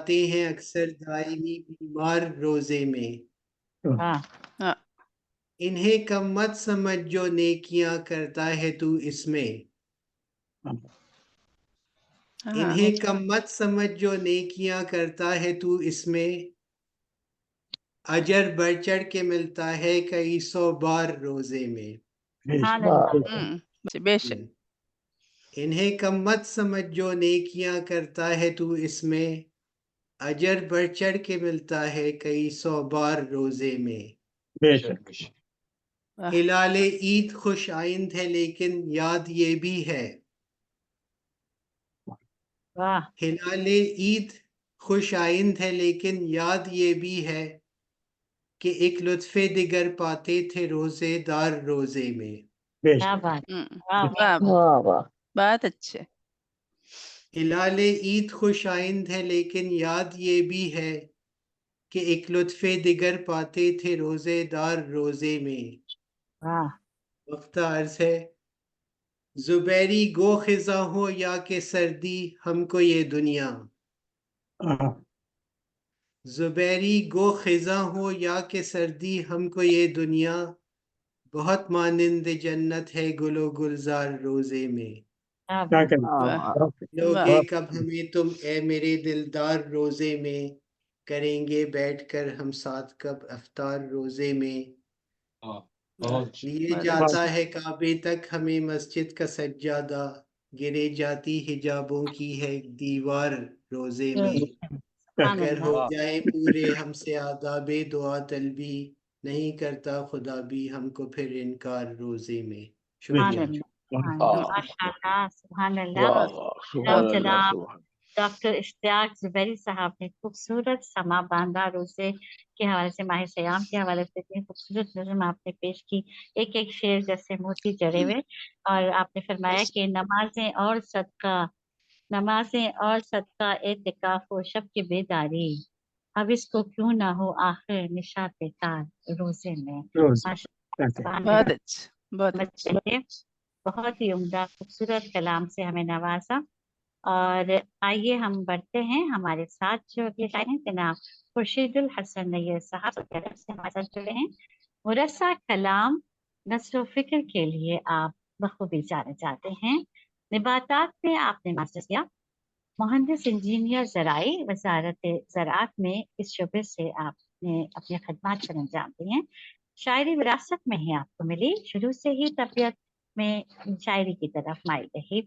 پاتے ہیں اکثر دائمی بیمار روزے میں. ہاں انہیں کم مت سمجھ جو نیکیاں کرتا ہے تو اس میں. انہیں کم مت سمجھ جو نیکیاں کرتا ہے تو اس میں. اجر بڑھ چڑھ کے ملتا ہے کئی 100 بار روزے میں. بے شک. انہیں کم مت سمجھ جو نیکیاں کرتا ہے تو اس میں. اجر بڑھ چڑھ کے ملتا ہے کئی 100 بار روزے میں. ہلال عید خوش آئند ہے لیکن یاد یہ بھی ہے. ہلال عید خوش آئند ہے لیکن یاد یہ بھی ہے کہ ایک لطف دیگر پاتے تھے روزے دار روزے میں. بات اچھے. ہلال عید خوش آئند ہے لیکن یاد یہ بھی ہے کہ ایک لطف دیگر پاتے تھے روزے دار روزے میں. وقت عرض ہے زبیری گو خزاں ہو یا کہ سردی ہم کو یہ دنیا. زبیری گو خزاں ہو یا کہ سردی ہم کو یہ دنیا. بہت مانند جنت ہے گل و گلزار روزے میں. لوگے کب ہمیں تم اے میرے دلدار روزے میں. کریں گے بیٹھ کر ہم ساتھ کب افطار روزے میں. لیے جاتا ہے کعبے تک ہمیں مسجد کا سجادہ. گرے جاتی حجابوں کی ہے دیوار روزے میں. اگر ہو جائے پورے ہم سے آداب دعا طلبی. نہیں کرتا خدا بھی ہم کو پھر انکار روزے میں. شکریہ. ماشاءاللہ سبحان اللہ. جناب ڈاکٹر اشتیاق زبیری صاحب نے خوبصورت سما باندھا روزے کے حوالے سے ماہ سیام کے حوالے سے اتنی خوبصورت نظم آپ نے پیش کی. ایک ایک شعر جیسے موتی جڑے ہوئے. اور آپ نے فرمایا کہ نمازیں اور صدقہ اعتکاف و شب کی بیداری. اب اس کو کیوں نہ ہو آخر نشاط تار روزے میں. بہت اچھا بہت اچھا. بہت ہی عمدہ خوبصورت کلام سے ہمیں نوازا. اور آئیے ہم بڑھتے ہیں ہمارے ساتھ جو اگلے شاعر ہیں جناب خورشید الحسن نیر صاحب سے ہمارے ساتھ جڑے ہیں. مرصع کلام نثر و فکر کے لیے آپ بخوبی جانے جاتے ہیں. نباتات میں آپ نے ماسٹرز کیا. مہندس انجینئر زرعی وزارت زراعت میں اس شعبے سے آپ نے اپنے خدمات سر انجام دی ہیں. شاعری وراثت میں ہی آپ کو ملی. شروع سے ہی طبیعت میں شاعری کی طرف مائل رہی.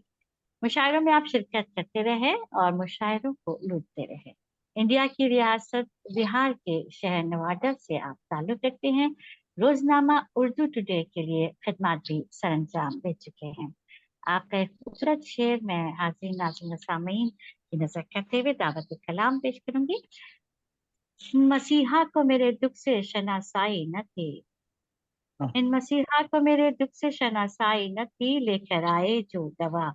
مشاعروں میں آپ شرکت کرتے رہے اور مشاعروں کو لوٹتے رہے. انڈیا کی ریاست بہار کے شہر نوادہ سے آپ تعلق رکھتے ہیں. روزنامہ اردو ٹوڈے کے لیے خدمات بھی سر انجام دے چکے ہیں. آپ کا ایک خوبصورت شعر میں حاضرین ناظرین سامعین کی نظر کرتے ہوئے دعوت کلام پیش کروں گی. مسیحا کو میرے دکھ سے شناسائی نہ تھی. ان مسیحا کو میرے دکھ سے شناسائی نہ تھی. لے کر آئے جو دوا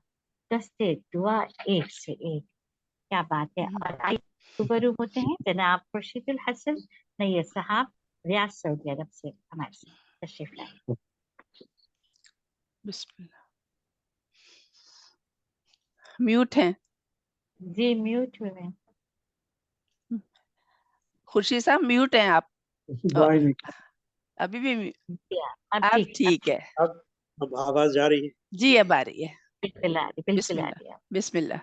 دستے دعا ایک سے ایک. کیا بات ہے. اور آئیے روبرو ہوتے ہیں جناب خورشید الحسن نیر صاحب ریاض سعودی عرب سے ہمارے ساتھ تشریف لائیں. بسم اللہ. میوٹ ہیں جی میوٹ ہوئے ہیں. خورشید صاحب میوٹ ہیں آپ ابھی بھی. آپ ٹھیک ہے. اب آواز جا رہی ہے. جی اب آ رہی ہے. بالکل آ رہی بسم اللہ بسم اللہ.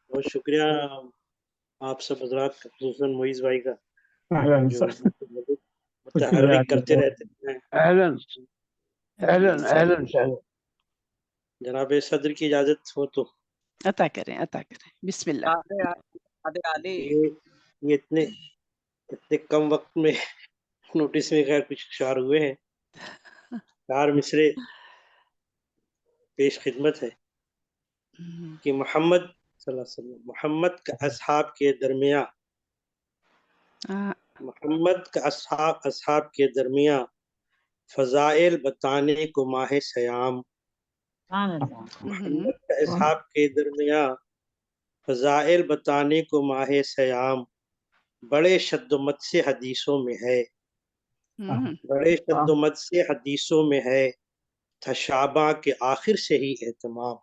بہت شکریہ آپ سب حضرات کا خصوصاً معیز بھائی کا جو متحرک کرتے رہتے ہیں. جناب صدر کی اجازت ہو تو عطا کریں بسم اللہ. یہ اتنے کم وقت میں نوٹس میں خیر کچھ اشعار ہوئے ہیں. 4 مصرے پیش خدمت ہے کہ محمد صلی اللہ علیہ وسلم محمد کا اصحاب کے درمیان فضائل بتانے کو ماہ سیام. محمد کا اصحاب کے درمیان فضائل بتانے کو ماہ سیام. بڑے شد و مت سے حدیثوں میں ہے. بڑے شد و مت سے حدیثوں میں ہے. تھا شعباں کے آخر سے ہی اہتمام.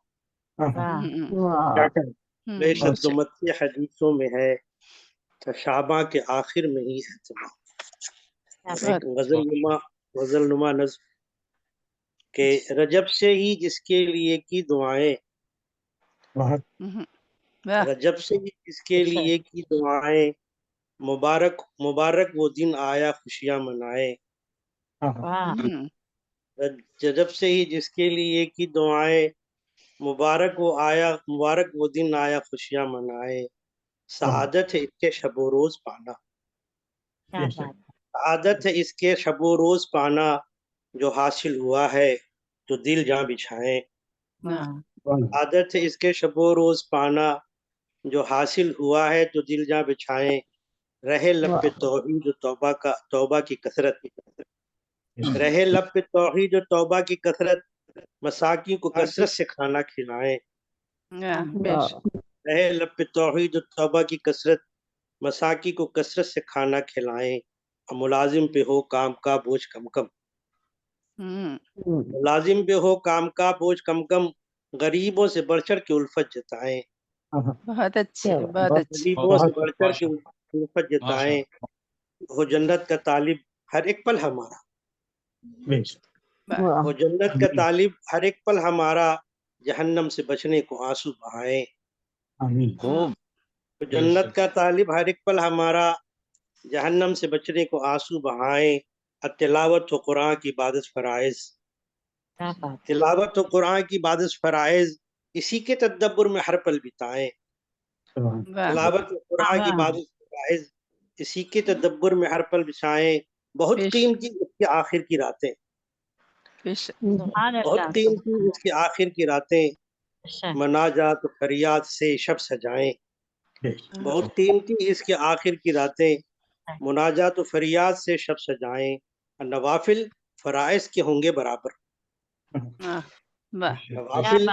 بڑے شد و مت سے حدیثوں میں ہے. शाबां के आखिर में ही एहतमाम। बहुत गजल नुमा नज़्म के रजब से ही जिसके लिए की दुआएं, वाह रजब से ही जिसके लिए की दुआएं, मुबारक मुबारक वो दिन आया खुशियां मनाए। रजब से ही जिसके लिए की दुआएं, मुबारक वो दिन आया खुशियां मनाए। सआदत है इसके शबो रोज पाना, सआदत है इसके शबो रोज पाना, जो हासिल हुआ है जो दिल जहाँ बिछाए। आदत है इसके शबो रोज पाना, जो हासिल हुआ है तो दिल जहाँ बिछाए। रहे लब पे तौहीद तौबा की कसरत, रहे लब पे तौहीद तौबा की कसरत, मसाकी को कसरत से खाना खिलाएं। रहे लब पे तौहीद तौबा की कसरत, मसाकी को कसरत से खाना खिलाएं। और मुलाजिम पे हो काम का बोझ कम कम, मुलाजिम पे हो काम का बोझ कम कम, गरीबों से बढ़ चढ़ के उल्फत जताएं। बहुत अच्छे, बहुत अच्छे। गरीबों से बढ़ चढ़ के उल्फत जताएं। हो जन्नत का तालिब हर एक पल हमारा, हो जन्नत का तालिब हर एक पल हमारा, जहन्नम से बचने को आंसू बहाएं। हो जन्नत का तालिब हर एक पल हमारा, जहन्नम से बचने को आंसू बहाएं। तिलावत हो कुरान की इबादत फराइज, तिलावत हो कुरान की इबादत फराइज, इसी के तदब्बुर में हर पल बिताएं। तिलावत हो कुरान की इबादत फराइज, इसी के तदब्बुर में हर पल बिछाएं। बहुत कीमती इसके आखिर की रातें, बहुत कीमती इसके आखिर की रातें, मनाजात फरियाद से शब सजाएं। बहुत कीमती इसके आखिर की रातें, मुनाजात फरियाद से शब सजाएं। नवाफिल फराइज के होंगे बराबर, नवाफिल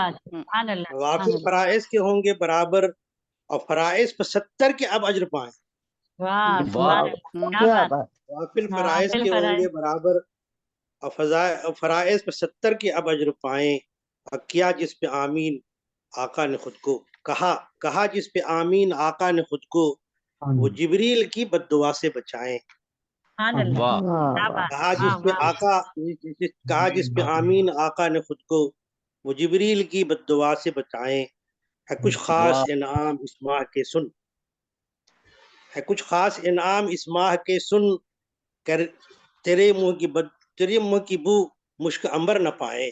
फराइज के होंगे बराबर, और फराइज पर 70 के अब अज्र पाएं। नवाफिल फराइज के होंगे बराबर, और फराइज पर 70 के अब अज्र पाएं। और किया जिस पे आमीन आका ने खुद को, कहा जिस पे आमीन आका ने खुद को, वो जिब्रील की बद्दुआ से बचाएं। कहा जिस पे आमीन आका ने खुद को, वो जिब्रील की बद्दुआ से बचाएं। है कुछ खास इनाम इस माह के सुन, है कुछ खास इनाम इस माह के सुन, कर तेरे मुंह की बू मुश्क अंबर न पाए।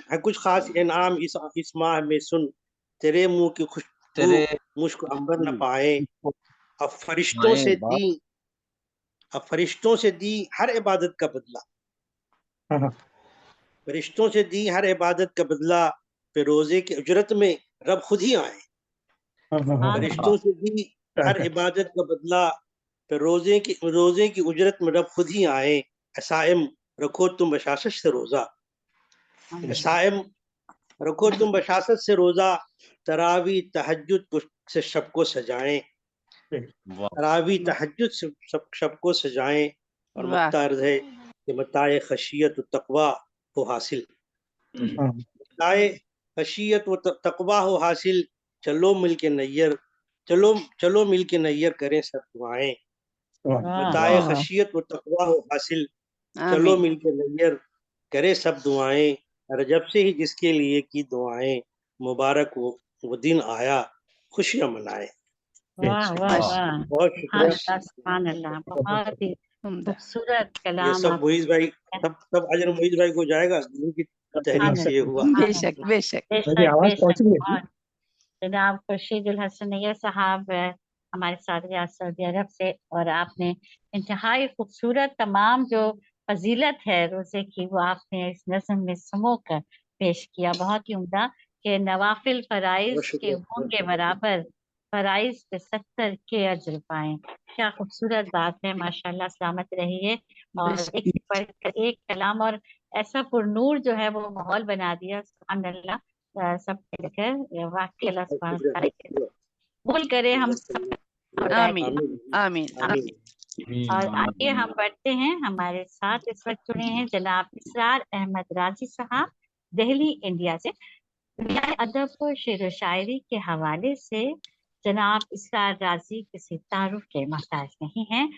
है कुछ खास इनाम इस माह में सुन, तेरे मुंह की खुशबू मुश्क अंबर न पाए। अब फरिश्तों से दी हर इबादत का बदला, फरिश्तों से दी हर इबादत का बदला, पे रोजे की उजरत में रब खुद ही आए। फरिश्तों से दी हर इबादत का बदला, पे रोजे की उजरत में रब खुद ही आए। साइम रखो तुम बशासत से रोजा, साइम रखो तुम बशासत से रोजा, तरावी तहज्जुद से शब को सजाएं। तरावी तहज्जुद से शब को सजाएं। और मुख्तार है कि मताए खशियत तकवा हो हासिल, मताए खशियत व तकवा हो हासिल। चलो मिलके नैयर करें सब दुआएं। मताए खशियत व तकवा हो हासिल, चलो मिलके नैयर करे सब दुआएं। रजब से ही जिसके लिए की दुआएं, मुबारक वो दिन आया खुशियां मनाए। बहुत शुक्रिया। बहुत ही खूबसूरत कलाम। ये सब मुइज भाई, सब अजर मुइज भाई को जाएगा, उनकी तहरीक से ये हुआ। बेशक बेशक। जनाब खुर्शीदुल हसन नैयर साहब हमारे साथ सऊदी अरब से, और आपने इंतहाई खूबसूरत तमाम जो फजीलत है रोजे की वो आपने इस नज़्म में समो कर पेश किया। बहुत ही उम्दा कि नवाफिल फराइज के होंगे बराबर, फराइज पे 70 के अज्र पाएं। क्या खूबसूरत बात है, माशाल्लाह, सलामत रहिए। और एक कलाम और ऐसा पुरनूर जो है वो माहौल बना दिया, सुभान अल्लाह। सब लेकर वाकई अल्लाह बोल करे हम सब। आमीन आमीन आमीन। और आइए हम बढ़ते हैं, हमारे साथ इस वक्त जुड़े हैं जनाब इसरार अहमद राजी साहब, दिल्ली इंडिया से। दुनिया अदब और शेर व शायरी के हवाले से जनाब इसरार राजी किसी तारुफ के मोहताज नहीं हैं।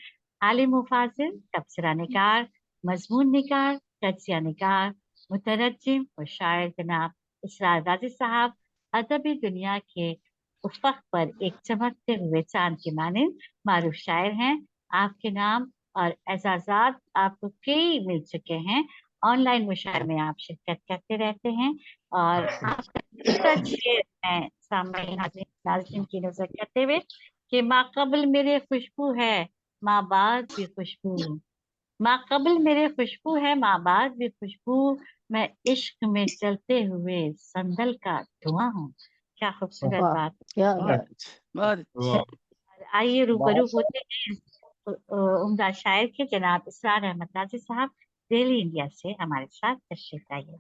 आलिम व फाजिल, तबसरा निगार, मजमून निगार, तज्जिया निगार, मुतरज्जिम और शायर जनाब इसरार राजी साहब अदबी दुनिया के उफ़क़ पर एक चमकते हुए चांद के मानिंद मारूफ शायर हैं। आपके नाम और एजाज़ात आपको कई मिल चुके हैं। ऑनलाइन मुशायरे में आप शिरकत करते रहते हैं और आपका शेर मैं सामने नाज़रीन की नजर करते हुए कि माक़बल मेरे खुशबू है माँ बाद भी खुशबू, माक़बल मेरे खुशबू है माँ बाद भी खुशबू, मैं इश्क में चलते हुए संदल का धुआं हूँ। क्या खूबसूरत बात। क्या बात। बहुत आइए रूबरू होते हैं उम्दा शायर के जनाब इसरार अहमद राजी साहब दिल्ली इंडिया से हमारे साथ तशरीफ लाइए।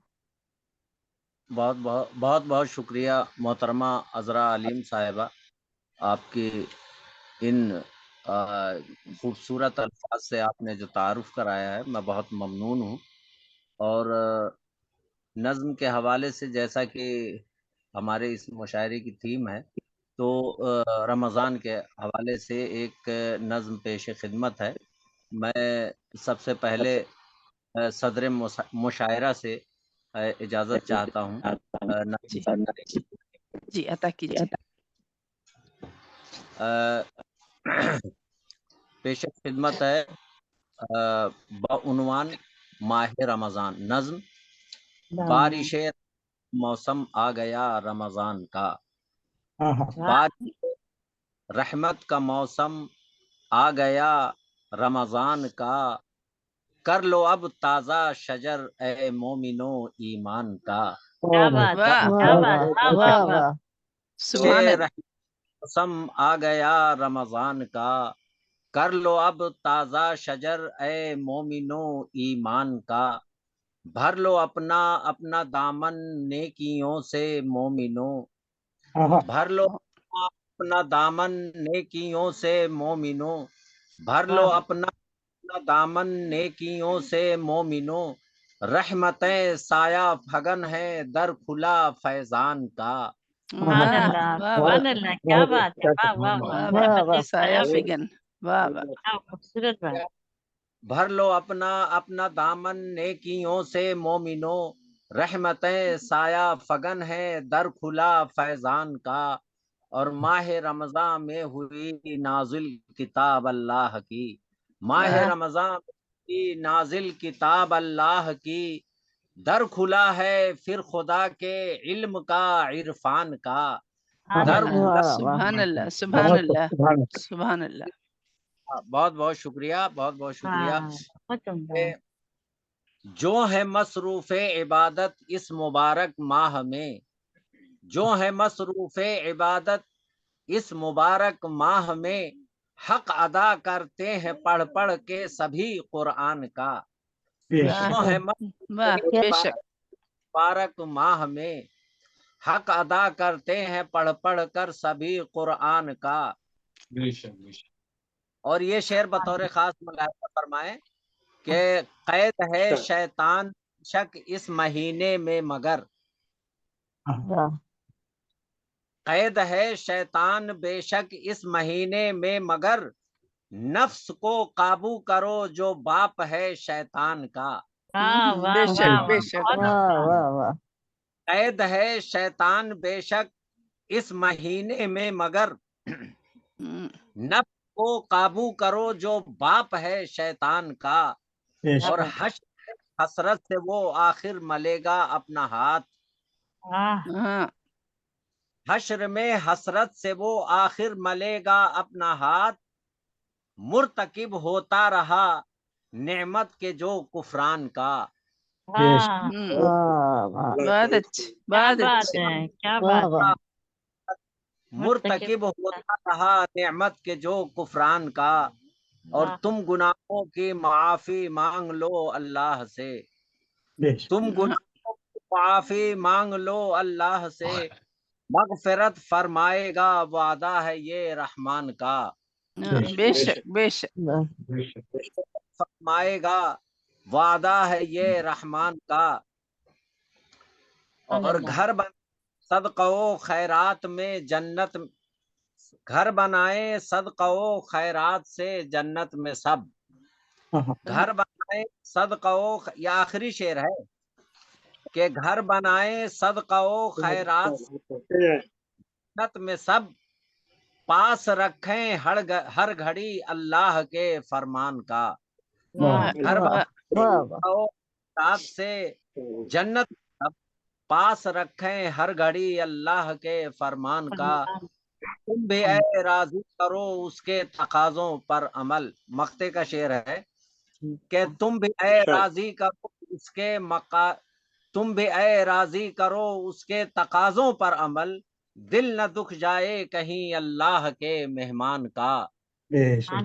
बहुत बहुत शुक्रिया मोहतरमा अज़रा अलीम साहिबा, आपकी इन खूबसूरत अल्फाज से आपने जो तारुफ कराया है, मैं बहुत ममनून हूँ। और नज़्म के हवाले से जैसा कि हमारे इस मुशायरे की थीम है, तो रमज़ान के हवाले से एक नज़्म पेश खिदमत है। मैं सबसे पहले सदर मुशायरा से इजाज़त चाहता हूँ। जी अता कीजिए। पेश खिदमत है बउनवान माह रमज़ान। नज़्म। बारिश मौसम आ गया रमज़ान का, बारिश रहमत का मौसम आ गया रमज़ान का, कर लो अब ताज़ा शजर ए मोमिनो ईमान का। क्या बात, क्या बात, वाह वाह वाह, सुभान अल्लाह। मौसम आ गया रमज़ान का, कर लो अब ताज़ा शजर ए मोमिनो ईमान का, भर लो अपना अपना दामन नेकियों से मोमिनो, भर लो अपना दामन नेकियों से मोमिनो, भर लो अपना अपना दामन नेकियों से मोमिनो, रहमतें साया फगन है दर खुला फैजान का। सुभान अल्लाह, सुभान अल्लाह, क्या बात है, वाह वाह वाह, साया फिगन, वाह वाह, क्या खूबसूरत बात। भर लो अपना अपना दामन नेकियों से मोमिनो, रहमतें साया फगन है दर खुला फैजान का। और माह रमज़ान में हुई नाजिल किताब अल्लाह की, माह रमज़ान की नाजिल किताब अल्लाह की, दर खुला है फिर खुदा के इल्म का इरफान का, दर खुला। सुभान अल्लाह, सुभान अल्लाह, सुभान अल्लाह। बहुत बहुत शुक्रिया, बहुत बहुत शुक्रिया। जो है मसरूफ़ इबादत इस मुबारक माह में, जो है मसरूफ़ इबादत इस मुबारक माह में, हक अदा करते हैं पढ़ पढ़ के सभी कुरान का। जो है मुबारक माह में, हक अदा करते हैं पढ़ पढ़ कर सभी कुरान का। और ये शेर बतौर खास मुलाहिज़ा फरमाएं कि कैद है शैतान शक इस महीने में मगर, कैद है शैतान बेशक इस महीने में मगर, नफ्स को काबू करो जो बाप है शैतान का। बेशक बेशक, कैद है शैतान बेशक इस महीने में मगर, नफ्स को काबू करो जो बाप है शैतान का। और हसरत से वो आखिर मलेगा अपना हाथ, हश्र में हसरत से वो आखिर मलेगा अपना हाथ, मुर्तकिब होता रहा नेमत के जो कुफरान का। बहुत अच्छी, बहुत अच्छी, क्या बात है। मुर्तकिब होता रहा नेमत के जो कुफरान का। और तुम गुनाहों की माफी मांग लो अल्लाह से, तुम गुनाहों की माफी मांग लो अल्लाह से, मगफिरत फरमाएगा वादा है ये रहमान का। बेशक बेशक, फरमाएगा वादा है ये रहमान का। और घर बन सदक़ो खैरात में जन्नत, گھر بنائے صدقہ و خیرات سے جنت میں سب، گھر بنائے صدقہ و یہ آخری شعر ہے کہ گھر بنائے صدقہ و خیرات سے جنت میں سب، پاس رکھیں ہر گھڑی اللہ کے فرمان کا، گھر بنائے سے جنت میں سب، پاس رکھیں ہر گھڑی اللہ کے فرمان کا، تم بھی اے راضی کرو اس کے تقاضوں پر عمل، مقطع کا شعر ہے کہ تم بھی اے راضی کرو اس کے تم بھی اے راضی کرو اس کے تقاضوں پر عمل، دل نہ دکھ جائے کہیں اللہ کے مہمان کا،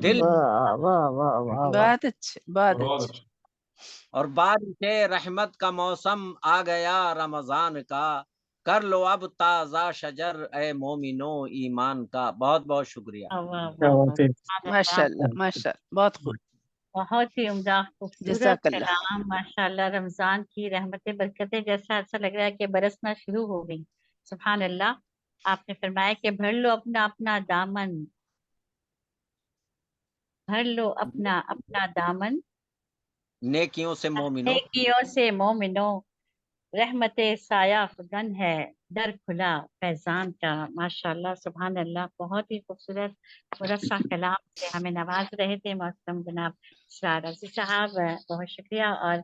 دل بہت اچھے بہت اچھے. اور بارش رحمت کا موسم آ گیا رمضان کا، کر لو اب تازہ شجر اے مومنو ایمان کا. بہت بہت شکریہ. ماشاء اللہ ماشاء اللہ بہت خوب. بہت ہی عمدہ خوبصورت جزاک اللہ. کلام ماشاء اللہ. رمضان کی رحمتیں برکتیں جیسا ایسا لگ رہا ہے کہ برسنا شروع ہو گئی. سبحان اللہ. آپ نے فرمایا کہ بھر لو اپنا اپنا دامن، بھر لو اپنا اپنا دامن نیکیوں سے مومنو، نیکیوں سے مومنو، رحمت سایہ فگن ہے در کھلا فیضان کا. ماشاء اللہ سبحان اللہ. بہت ہی خوبصورت مرصع کلام سے ہمیں نواز رہے تھے محترم جناب اسرار عزیز صاحب. بہت شکریہ. اور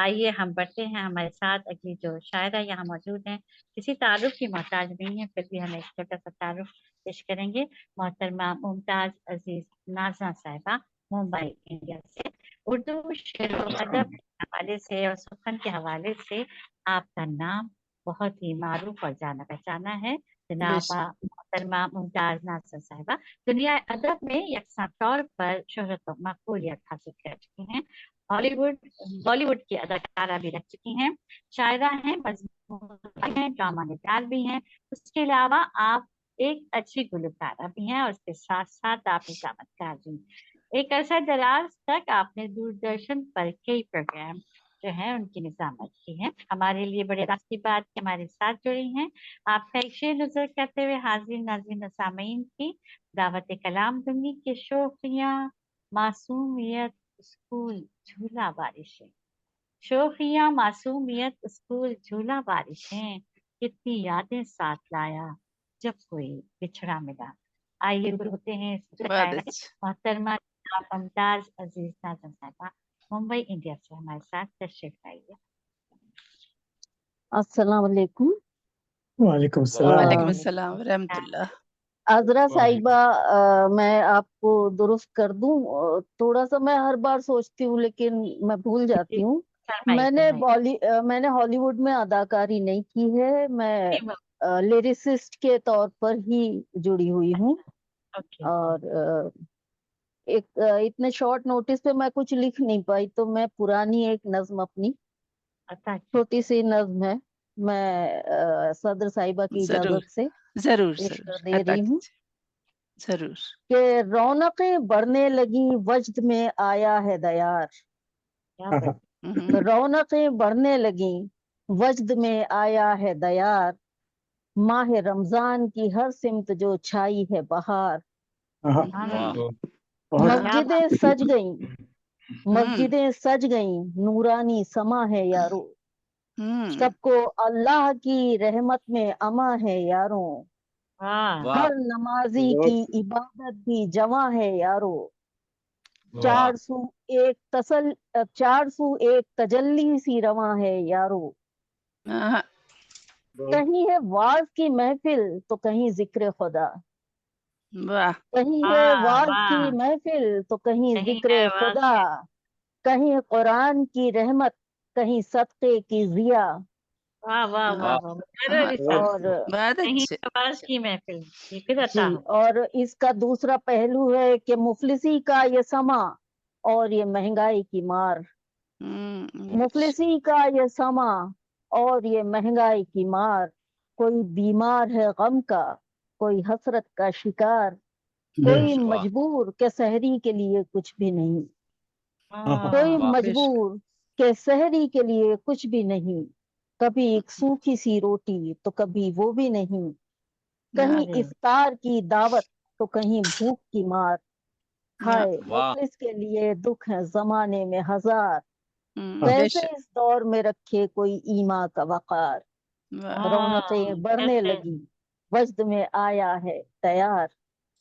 آئیے ہم بڑھتے ہیں. ہمارے ساتھ اگلی جو شاعرہ یہاں موجود ہیں کسی تعارف کی محتاج نہیں ہے، پھر بھی ہمیں ایک چھوٹا سا تعارف پیش کریں گے. محترمہ ممتاز عزیز نازا صاحبہ، ممبئی انڈیا سے. اردو شعر و ادب کے حوالے سے اور سخن کے حوالے سے آپ کا نام بہت ہی معروف اور جانا پہچانا ہے. جناب محترمہ ممتاز نازا صاحبہ دنیا ادب میں یکساں طور پر شہرت و مقبولیت حاصل کر چکی ہیں. ہالی ووڈ بالی ووڈ کی اداکارہ بھی رہ چکی ہیں، شاعرہ ہیں، مضمون ہیں، ڈرامہ نگار بھی ہیں. اس کے علاوہ آپ ایک اچھی گلوکارہ بھی ہیں اور اس کے ساتھ ساتھ آپ نظامت کار بھی. ایک عرصہ دراز تک آپ نے دوردرشن پر کئی پروگرام جو ہیں ان کی نظامت کی ہے. ہمارے لیے بڑے راز کی بات کہ ہمارے ساتھ جڑی ہیں. آپ کا ایک شعر نظر کرتے ہوئے حاضرین ناظرین سامعین کی دعوت کلام دوں گی کہ شوخیاں معصومیت اسکول جھولا بارشیں، شوخیاں معصومیت اسکول جھولا بارشیں، کتنی یادیں ساتھ لایا جب کوئی بچھڑا ملا. آئیے ہوتے ہیں محترمہ ممتاز عزیز نازا صاحبہ ممبئی انڈیا سے ہمارے ساتھ تشریف لائیے. السلام علیکم. وعلیکم السلام. وعلیکم السلام ورحمۃ اللہ. عذرا صاحبہ میں آپ کو درست کر دوں، تھوڑا سا میں ہر بار سوچتی ہوں لیکن میں بھول جاتی ہوں. میں نے ہالی ووڈ میں اداکاری نہیں کی ہے، میں لیریسسٹ کے طور پر ہی جڑی ہوئی ہوں. اور ایک اتنے شارٹ نوٹس پہ میں کچھ لکھ نہیں پائی تو میں پرانی ایک نظم اپنی چھوٹی سی نظم ہے، میں صدر صاحبہ کی اجازت سے ضرور پیش کر دے رہی ہوں. ضرور. کہ رونقیں بڑھنے لگی وجد میں آیا ہے دیار، رونقیں بڑھنے لگی وجد میں آیا ہے دیار، ماہ رمضان کی ہر سمت جو چھائی ہے بہار. مسجدیں سج گئیں، مسجدیں سج گئیں، نورانی سما ہے یارو، سب کو اللہ کی رحمت میں اما ہے یاروں، ہر نمازی کی عبادت بھی جمع ہے یارو، چار سو ایک تجلی سی رواں ہے یارو. کہیں ہے واز کی محفل تو کہیں ذکر خدا، کہیں ہے واز کی محفل تو کہیں ذکر خدا، کہیں قرآن کی رحمت کہیں صدقے کی ضیا. اور اس کا دوسرا پہلو ہے کہ مفلسی کا یہ سما اور یہ مہنگائی کی مار، مفلسی کا یہ سما اور یہ مہنگائی کی مار، کوئی بیمار ہے غم کا، کوئی حسرت کا شکار، کوئی مجبور کہ سحری کے لیے کچھ بھی نہیں، کوئی مجبور کہ سحری کے لیے کچھ بھی نہیں، کبھی ایک سوکھی سی روٹی تو کبھی وہ بھی نہیں، کہیں افطار کی دعوت तो कहीं भूख की मार। हाय मुखलिस के लिए दुख है जमाने में हजार, कैसे इस दौर में रखे कोई ईमा का वकार। रौनकें बढ़ने लगी, वजद में आया है तैयार,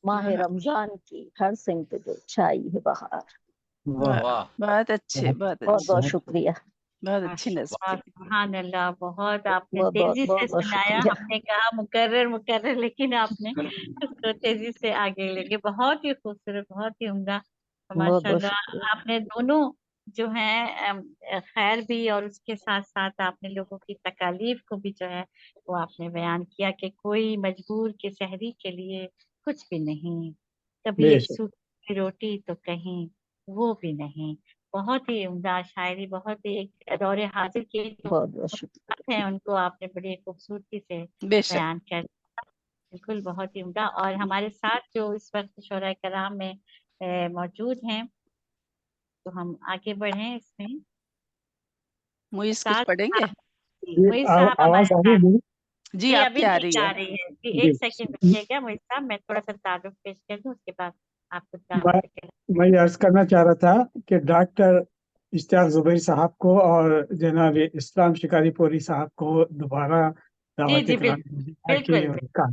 माह रमजान की हर सिमत जो छाई है बहार। बहुत अच्छे, बहुत बहुत अच्छे, बहुत शुक्रिया। बहुत अच्छी नस्ल थी। सुभान अल्लाह, बहुत आपने बहुत तेजी से बहुत सुनाया। शुक्रिया। हमने कहा मुकर्रर मुकर्रर, लेकिन आपने उसको तेजी से आगे लेके बहुत ही खूबसूरत, बहुत ही उम्दा। बहुत बहुत माशाल्लाह शुक्रिया। आपने दोनों जो है खैर भी और उसके साथ साथ आपने लोगों की तकालीफ को भी जो है वो आपने बयान किया कि कोई मजबूर के शहरी के लिए कुछ भी नहीं, कभी एक सूखी रोटी तो कहीं वो भी नहीं। बहुत ही उम्दा शायरी, बहुत ही एक दौरे हाजिर के जो बहुत बहुत शुक्रिया। हैं उनको आपने बड़ी खूबसूरती से बेशक। बयान कर दिया। बिल्कुल बहुत ही उम्दा। और हमारे साथ जो इस वक्त शोरा कराम में मौजूद हैं, तो हम आगे बढ़े इसमें। मुइस कुछ पढ़ेंगे? मुइस साहब आवाज आ रही है? जी अभी आपकी आ नहीं रही आ है। रही है जी, एक सेकंड रुकिएगा मुइस साहब, मैं थोड़ा सा तारुफ पेश कर दूं, उसके बाद आपको मैं ये अर्ज करना चाह रहा था कि डॉक्टर इश्तियाक जुबैर साहब को और जनाब इस्लाम शिकारी पोरी साहब को दोबारा जी दावत जी इकराम बिल्कुल और कहा।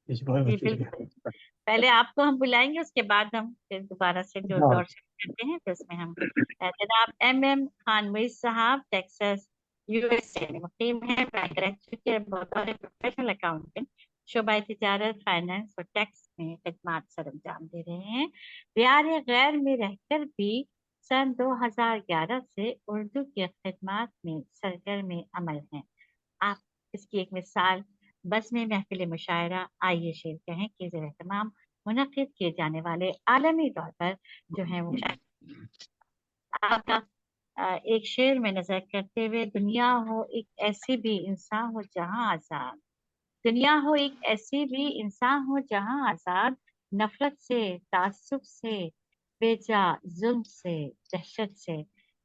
बहुत जी शुक्रिया। बिल्कुल। पहले आपको हम बुलाएंगे, उसके बाद हम फिर दोबारा से जो दौर शुरू करते हैं, तो उसमें हम जनाब MM खान मुइस साहब टेक्सास USA में मुकीम है। प्रोफेशनल अकाउंटेंट, शोबा तिजारत, फाइनेंस और टैक्स में खिदमात सर अंजाम दे रहे हैं। बिहार गैर में रहकर भी सन 2011 से उर्दू की खिदमात में सरगर्म अमल हैं। आप इसकी एक मिसाल बस में महफिल मुशायरा आइए शेर कहें के ज़ेर एहतमाम मुनक़िद किए जाने वाले आलमी तौर पर जो है वो आपका एक शेर में नजर करते हुए, दुनिया हो एक ऐसी भी इंसान हो जहां आजाद, दुनिया हो एक ऐसी भी इंसान हो जहां आजाद, नफरत से, तासुब से, बेजा जुल्म से, दहशत से।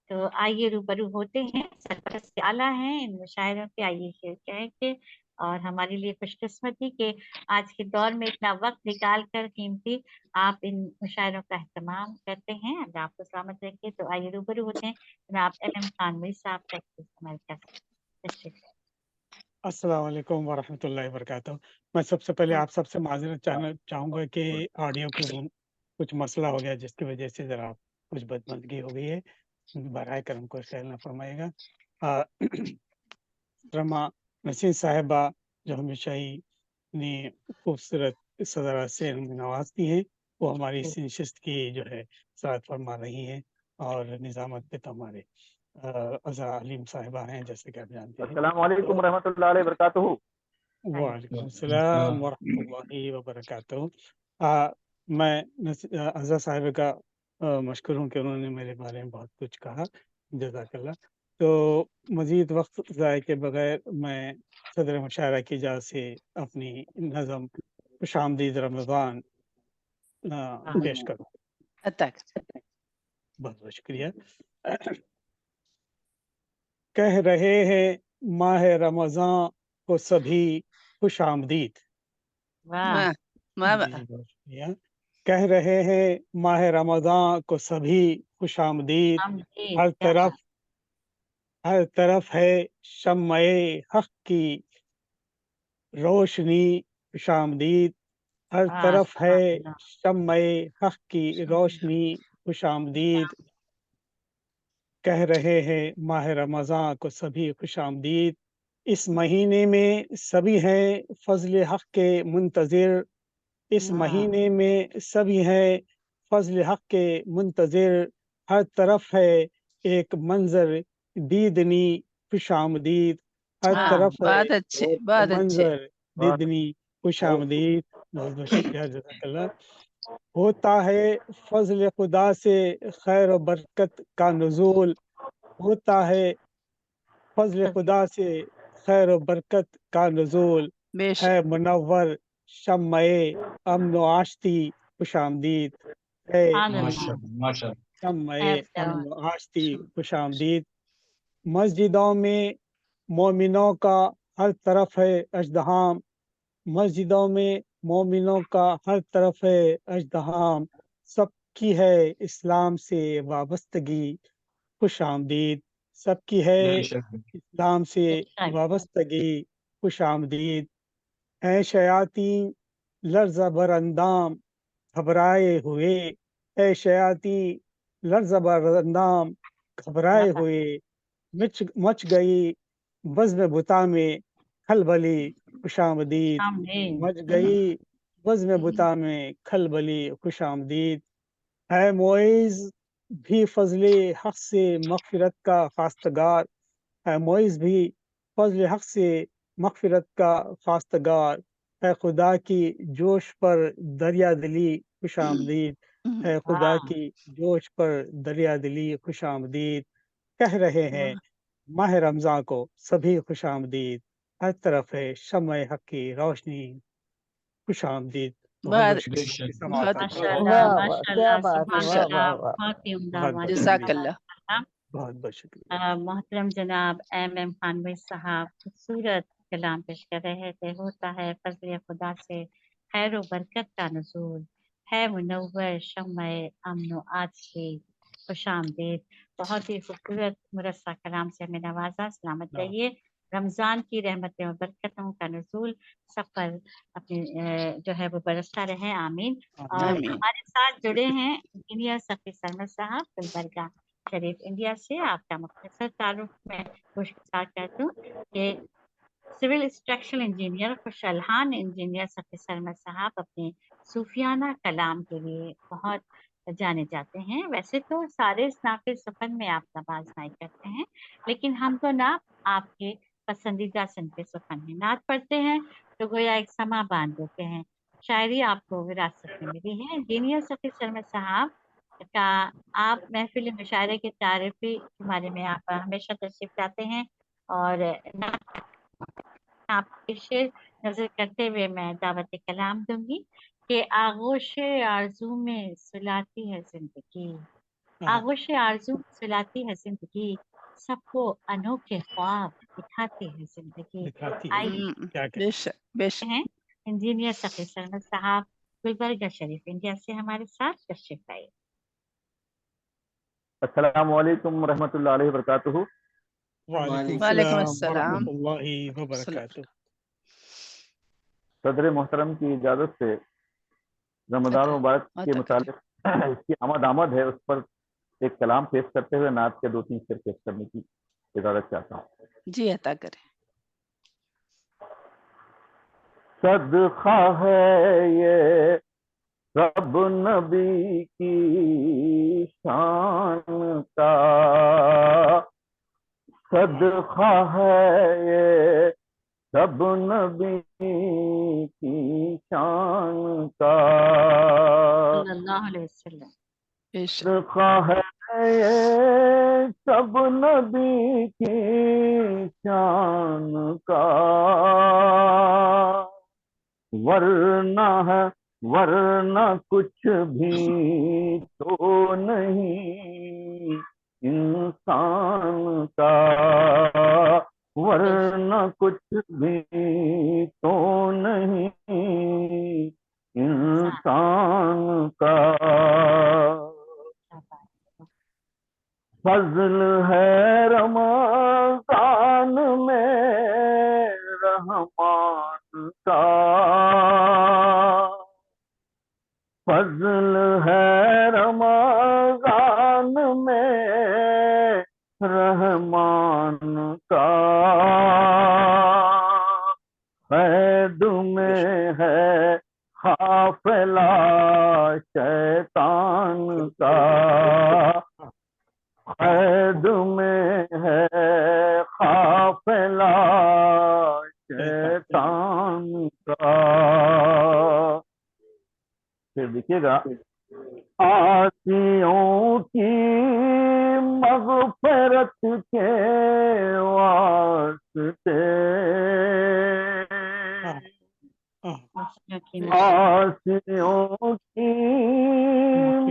तो आइए रूबरू होते हैं, सरपरस्त आला हैं इन मुशायरों के। आइए शेर कहें के, और हमारे लिए खुशकिस्मती के आज के दौर में इतना वक्त निकाल कर कीमती आप इन मुशायरों का एहतमाम करते हैं। अल्लाह आपको सलामत रखे। तो आइए रूबरू होते हैं जनाब MM खान मुइस साहब टेक्सास अमेरिका से। अस्सलाम वालेकुम वरहमतुल्लाहि वबरकातुहू। मैं सबसे पहले आप सबसे माजरत चाहूँगा कि ऑडियो के कुछ मसला हो गया, जिसकी वजह से ज़रा कुछ बदमज़गी हो गई है। बराए करम को ख्याल न फरमाइएगा। रमा नसीर साहिबा जो हमेशा ही ने खूबसूरत सदरा से नवाजती हैं, वो हमारी इस नशिस्त की जो है सराहत फरमा रही हैं। और निज़ामत पे तो हमारे अज़रा अलीम साहिबा हैं, जैसे कि आप जानते हैं। अस्सलाम वालेकुम रहमतुल्लाहि व बरकातहू। वालेकुम सलाम व रहमतुल्लाहि व बरकातहू। मैं अज़रा साहिबा का मशकूर हूँ कि उन्होंने मेरे बारे में बहुत कुछ कहा, जज़ाकल्लाह। तो मज़ीद वक्त ज़ाय के बगैर मैं सदर मुशायरा की इजाज़त से अपनी नज़म खुशामदीद रमज़ान पेश करूँ। बहुत बहुत शुक्रिया। कह रहे हैं माह रमज़ान को सभी खुश आमदीद। कह रहे हैं माह रमज़ान को सभी खुश आमदीद। हर तरफ है शम्मे हक की रोशनी खुश आमदीद। हर तरफ है शम्मे हक की रोशनी खुश आमदीद। कह रहे हैं माह रमज़ान को सभी खुश आमदीद। इस महीने में सभी हैं फजल हक के मुंतज़िर। इस महीने में सभी हैं फजल हक के मुंतज़िर। हर तरफ है एक मंजर दीदनी खुश आमदीद। हर तरफ है मंजर दीदनी खुश आमदीद। बहुत बहुत शुक्रिया, जज़ाकल्लाह। होता है फजल खुदा से खैर व बरकत का नुज़ूल। होता है फजल खुदा से खैर व बरकत का नुज़ूल। है मुनव्वर शम्मे अमन व आश्ती खुश आमदीद। है शम्मे अमन व आश्ती खुश आमदीद। मस्जिदों में मोमिनों का हर तरफ है अज़दहाम। मस्जिदों में मोमिनों का हर तरफ है अजदहाम, सबकी है इस्लाम से वाबस्तगी, खुश आमदीद, सबकी है इस्लाम से वाबस्तगी, खुश आमदीद। है शयातीन लर्ज़ बर अंदाम, घबराए हुए, है शयातीन लर्ज़ बर अंदाम, घबराए हुए, मच गई बज़्म बुता में खलबली, खुश आमदीद, मच गई बज़्म बुता में खलबली, खुश आमदीद। है मोइज़ भी फजले हक से मगफिरत का खास्तगार, है मोइज़ भी फजल हक से मगफिरत का खास्तगार। है खुदा की जोश पर दरिया दिली, खुश आमदीद, है खुदा की जोश पर दरिया दिली, खुश आमदीद। कह रहे हैं माह रमज़ान को सभी खुश आमदीद, हर तरफ है शम्अ हक की रोशनी, खुश आमदीद। बहुत शुक्रिया। बहुत वाह वाह, क्या बात है, वाह वाह वाह, बहुत ही उम्दा, बहुत जज़ाकल्लाह। बहुत शुक्रिया। मोहतरम जनाब एम खानवी साहब खूबसूरत कलाम पेश कर रहे थे। होता है फजल खुदा से खैर व बरकत का नज़ूल, है मुनव्वर शम्अ अमन आज से खुश आमदीद। बहुत ही खूबसूरत मुरस्सा कलाम से हमें नवाजा। सलामत रहिए। रमज़ान की रहमतें और बरकतों का नज़ूल सब पर अपने जो है वो बरसता रहे, आमीन। और आमीन। हमारे साथ जुड़े हैं इंजीनियर सफ़ी सरमद साहब गुलबर्गा शरीफ इंडिया से। आपका मुख्तसर तारुफ में गुज़ार करती हूँ कि civil structural engineer खुशहान engineer Safi Sarmad साहब अपने सूफियाना कलाम के लिए बहुत जाने जाते हैं। वैसे तो सारे नाफिज सुफन में आप नवाज़नाई करते हैं, लेकिन हम तो ना आपके पसंदीदा सनफ़े सुफन में नात पढ़ते हैं तो गोया एक समा बांध देते हैं। शायरी आपको विरासत में मिली है। इंजीनियर सफ़ी सरमद साहब का आप महफिल मुशायरे की तारीफी के बारे में आप हमेशा तशरीफ लाते हैं, और आपके शेर नजर करते हुए मैं दावत कलाम दूंगी कि आगोश आरज़ू में सुलाती है जिंदगी, आगोश आरज़ू में सुलाती है जिंदगी, सबको अनोखे ख्वाब दिखाती है जिंदगी। आइए बेशक बेशक। हैं इंजीनियर सफ़ी सरमद साहब गुलबर्गा शरीफ इंडिया से हमारे साथ तशरीफ लाए। अस्सलाम वालेकुम रहमतुल्लाहि व बरकातुहू। वालेकुम अस्सलाम वरहमतुल्लाहि व बरकातुहू। सदर मोहतरम की इजाज़त से रमज़ान मुबारक के मुतालिक इसकी आमद है, उस पर एक कलाम पेश करते हुए नात के 2-3 शेर पेश करने की इजाज़त चाहता हूँ। जी अता करें। सदका है ये रब नबी की शान का, सदका है ये रब नबी की शान का, सल्लल्लाहु अलैहि वसल्लम। सदका है ये सब नबी की शान का, वरना कुछ भी तो नहीं इंसान का, वरना कुछ भी तो नहीं इंसान का। फजल है रमज़ान में रहमान का, फजल है रमज़ान में रहमान का, कैद में है काफिला शैतान का, कैद में है काफिला शैतान का। फिर देखिएगा, आसियों की मग़फ़िरत के वास्ते, आसियों की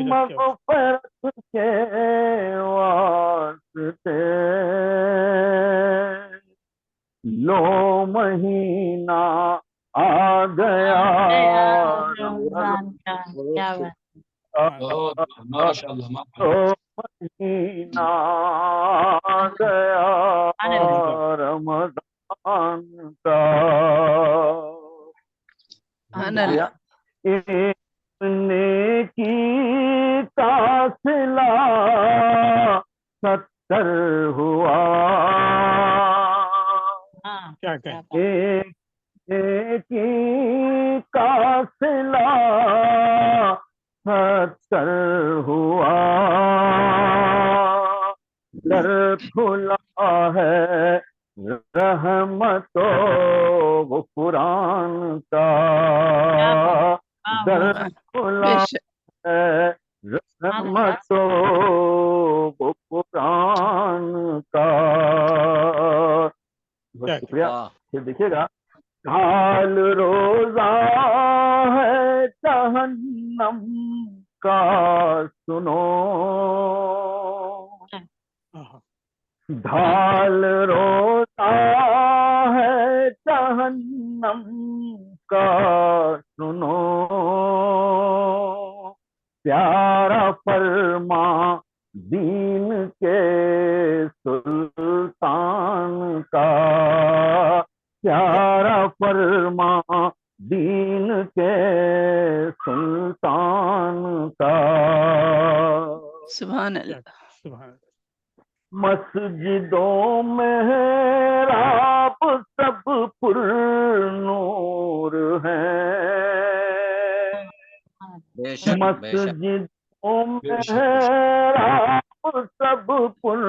मग़फ़िरत के वास्ते, लो महीना आ गया تو مہینہ گیا رمضان کا، ایک نیکی کا صلہ 70 ہوا، ایک نیکی کا صلہ 70 ہوا، در کھلا ہے رحمت و غفران کا، در کھلا ہے رحمت و غفران کا۔ شکریہ۔ پھر دیکھیے گا، حال روزہ ہے جہنم کا سنو، ڈھال روتا ہے جہنم کا سنو، پیارا فرما دین کے سلطان کا، پیارا فرما دین کے سلطان کا۔ سبحان اللہ۔ مسجدوں محراب سب پر نور ہیں، مسجدوں محراب سب پر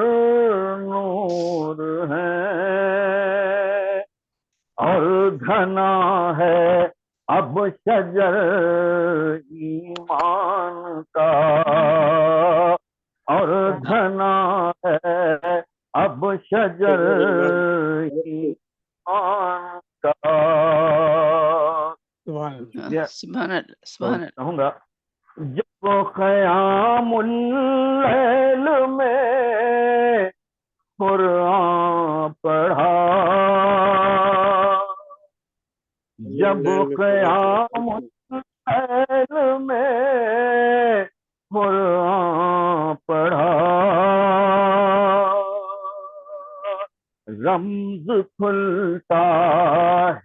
نور ہیں، اور گھنا ہے اب شجر ایمان کا، اور گھنا ہے اب شجر ایمان کا۔ سبحان اللہ، سبحان اللہ۔ کہوں گا، جب قیام اللیل میں قرآن پڑھا، جب قیام اللیل میں قرآن پڑھا، رمز کھلتا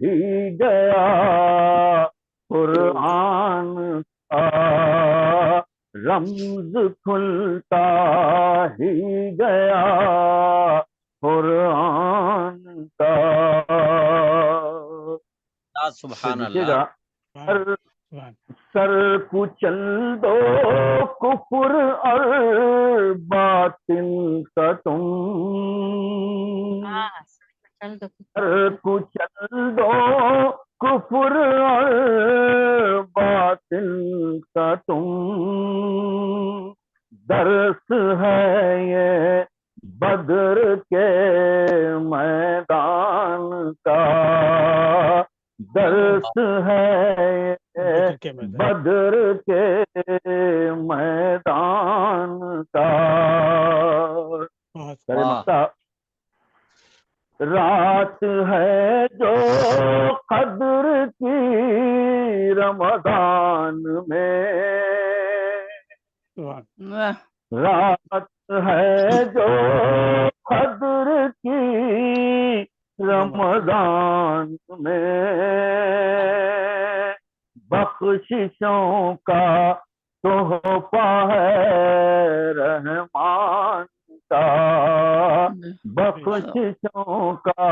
ہی گیا قرآن کا، رمز کھلتا ہی گیا قرآن کا۔ سبحان اللہ۔ سر کچل دو کفر اور باطل کا تم، سر کچل دو کفر اور باطل کا تم، درس ہے یہ بدر کے میدان کا، درس ہے بدر کے میدان کا۔ رات ہے جو قدر کی رمضان میں، رات ہے جو قدر کی رمضان میں، بخششوں کا تحفہ ہے رحمان کا، بخششوں کا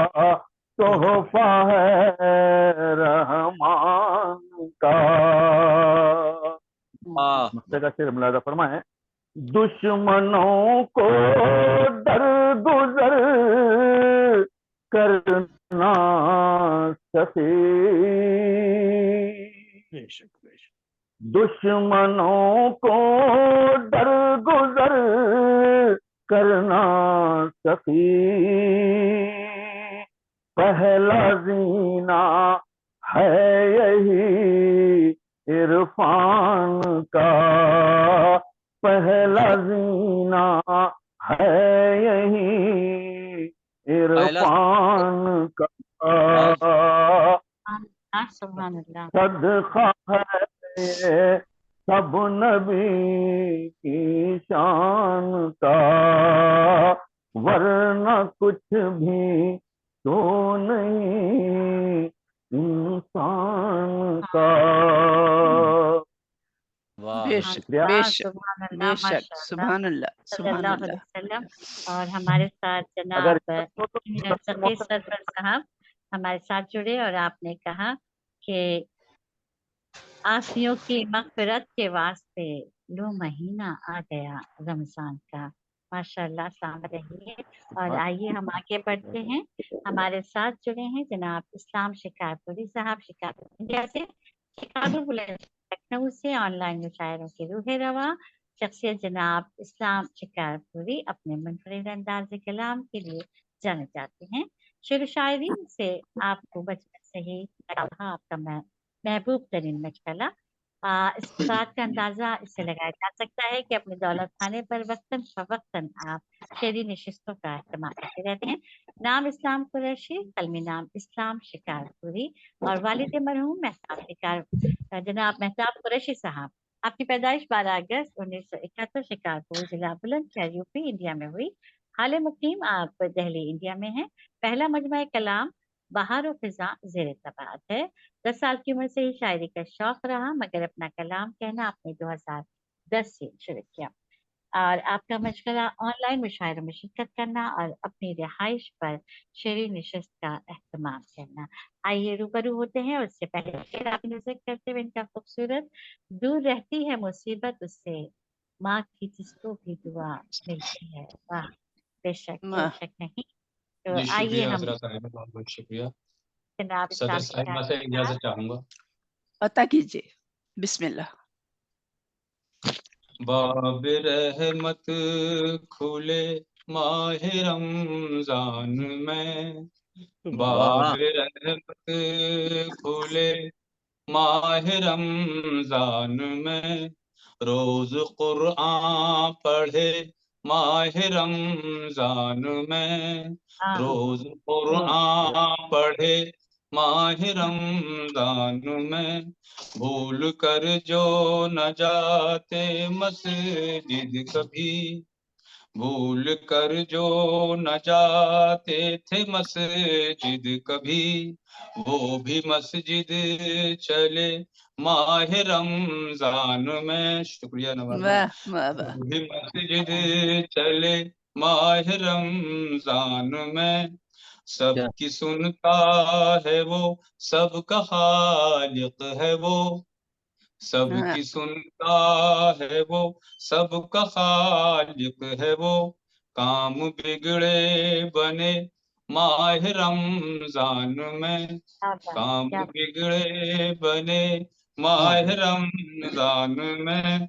تحفہ ہے رحمان کا۔ شیر ملاحظہ فرمائیں، دشمنوں کو درگزر کرنا سخی، دشمنوں کو درگزر کرنا سخی، پہلا زینہ ہے یہی عرفان کا، پہلا زینہ ہے یہی عرفان کا، صدقہ ہے सब नबी की शान का, वरना कुछ भी तो नहीं इंसान का। बेशक शुक्रिया। बेशक बेशक, माशाअल्लाह, सुभान अल्लाह सुभान सल्लल्लाहु अल्लाह। अलैहि वसल्लम। और हमारे साथ अगर जनाब सफी सरवर साहब हमारे साथ जुड़े और आपने कहा कि आसियों की मगफिरत के वास्ते लो महीना आ गया रमजान का। माशाअल्लाह, सलामत रहिए। और आइए हम आगे बढ़ते हैं। हमारे साथ जुड़े हैं जनाब इस्लाम शिकारपुरी साहब, शिकारपुर इंडिया से, शिकागो बुलेट लखनऊ से ऑनलाइन मुशायरों के रूहे रवा शख्सियत जनाब इस्लाम शिकारपुरी अपने मुनफरिद अंदाज़ कलाम के लिए जाने जाते हैं। शेर शायरी से आपको बचपन से ही रहा आपका महबूब तरीन मशगला। इस बात का अंदाजा इससे लगाया जा सकता है कि अपने दौलत खाने पर वक्तन फवक्तन आप शेरी नशिस्तों का इस्तेमाल करते रहते हैं। नाम इस्लाम कुरैशी, कलमी नाम इस्लाम शिकारपुरी और वालिद मरहूम महताब शिकार जनाब महताब कुरैशी साहब। आपकी पैदाइश 12 अगस्त 1971 शिकारपुर जिला बुलंदशहर यूपी इंडिया में हुई। हाल मुकीम आप दिल्ली इंडिया में हैं। पहला मजमा कलाम बहार फिजा जेर तबात है। 10 साल की उम्र से ही शायरी का शौक रहा, मगर अपना कलाम कहना आपने 2010 से शुरू किया। और आपका मशगला ऑनलाइन मुशायरों में शिरकत करना और अपनी रिहाइश पर शेरी नशिस्त का एहतमाम करना। आइए रूबरू होते हैं। उससे पहले शेर आप नजर करते हुए इनका खूबसूरत, दूर रहती है मुसीबत उससे, माँ की जिसको भी दुआ मिलती है। वाह, बेशक कोई शक नहीं। तो जी आइए शुक्रिया हम हजरा साहिबा, बहुत बहुत शुक्रिया। जनाब सदर इस्लाम साहिबा से इजाजत चाहूंगा। अता कीजिए, बिस्मिल्लाह। बाब रहमत खुले माह रमजान में, बाब रहमत खुले माह रमजान में, रोज कुरआन पढ़े माह रमजान में, रोज कुरआन पढ़े माह रमजान में, भूल कर जो न जाते मस्जिद कभी, भूल कर जो न जाते थे मस्जिद कभी, वो भी मस्जिद चले माह रमजान में। शुक्रिया नवाज़ा। वाह वाह वाह। वो भी मस्जिद चले माह रमजान में, सबकी सुनता है वो, सबका खालिक है वो, सबकी सुनता है वो, सबका खालिक है वो, काम बिगड़े बने माह रमजान में, काम बिगड़े बने माह रमजान में,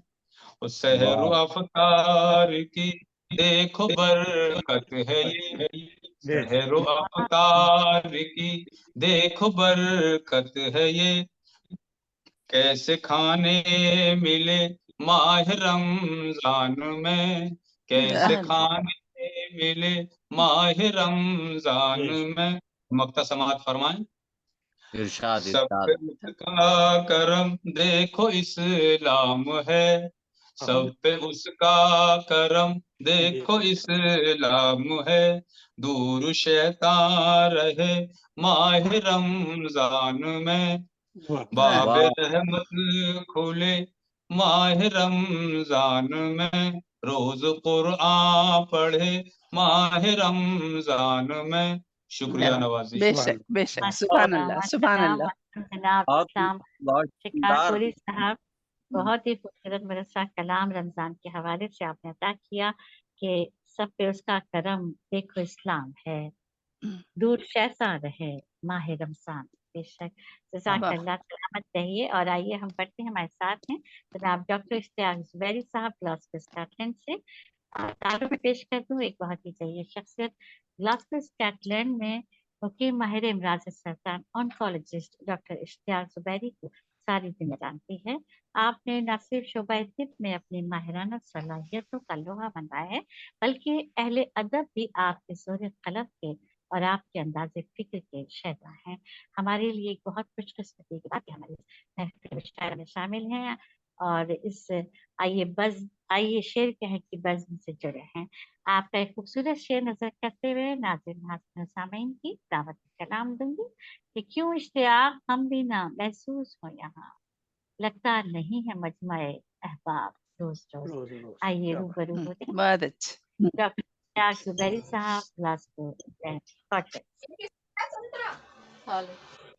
सहर अफ्तार की देखो बरकत है ये, सहर अफ्तार की देखो बरकत है ये, कैसे खाने मिले माह रमजान में, कैसे खाने मिले माह रमजान में। मक्ता समात फरमाएं। इरशाद सब पे उसका करम देखो इस्लाम है, सब पे उसका करम देखो इस्लाम है, दूर शैतान रहे माह रमजान में, बाब रहमत खुले माह रमजान में, रोज कुरआन पढ़े माह रमजान में। शुक्रिया नवाजी। बेशक बेशक, सुभान अल्लाह सुभान अल्लाह। जनाब इस्लाम शिकारपुरी साहब, बहुत ही खूबसूरत मदरसा कलाम रमजान के हवाले से आपने अता किया कि सब पे उसका करम देखो इस्लाम है, दूर शैसा रहे माह रमजान। बेशक, जज़ाकल्लाह, सलामत रहिए। और आइए हम बढ़ते हैं। हमारे साथ हैं जनाब डॉक्टर इश्तियाक ज़ुबैरी साहब, ग्लासगो स्कॉटलैंड से। तारुफ में पेश कर दूं एक बहुत ही चाहिए शख्सियत, ग्लासगो स्कॉटलैंड में मुकीम माहिर इमराज सरतान ऑन्कोलॉजिस्ट डॉक्टर इश्तियाक ज़ुबैरी को सारी दुनिया जानती है। आपने न सिर्फ शोबा तिब में अपनी माहिराना सलाहियतों का लोहा मनवाया है, बल्कि अहले अदब भी आपके ज़ोर कलम के और आपके अंदाज़े फिक्र के शहदा हैं। हमारे लिए एक बहुत खुशकिस्मती की बात है हमारे महफिल में शामिल हैं اور اس آئیے شعر کے ہیں کہ بزم سے جڑے ہیں. آپ کا ایک خوبصورت شعر نظر کرتے ہوئے ناظرین سامعین کی دعوت کلام دوں گی کہ کیوں اشتیاق ہم بھی نہ محسوس ہو یہاں، لگتا نہیں ہے مجمع احباب روز روز. آئیے روبرو ہوتے ہیں بہت اچھا. ڈاکٹر اشتیاق زبیری صاحب گلاسکو.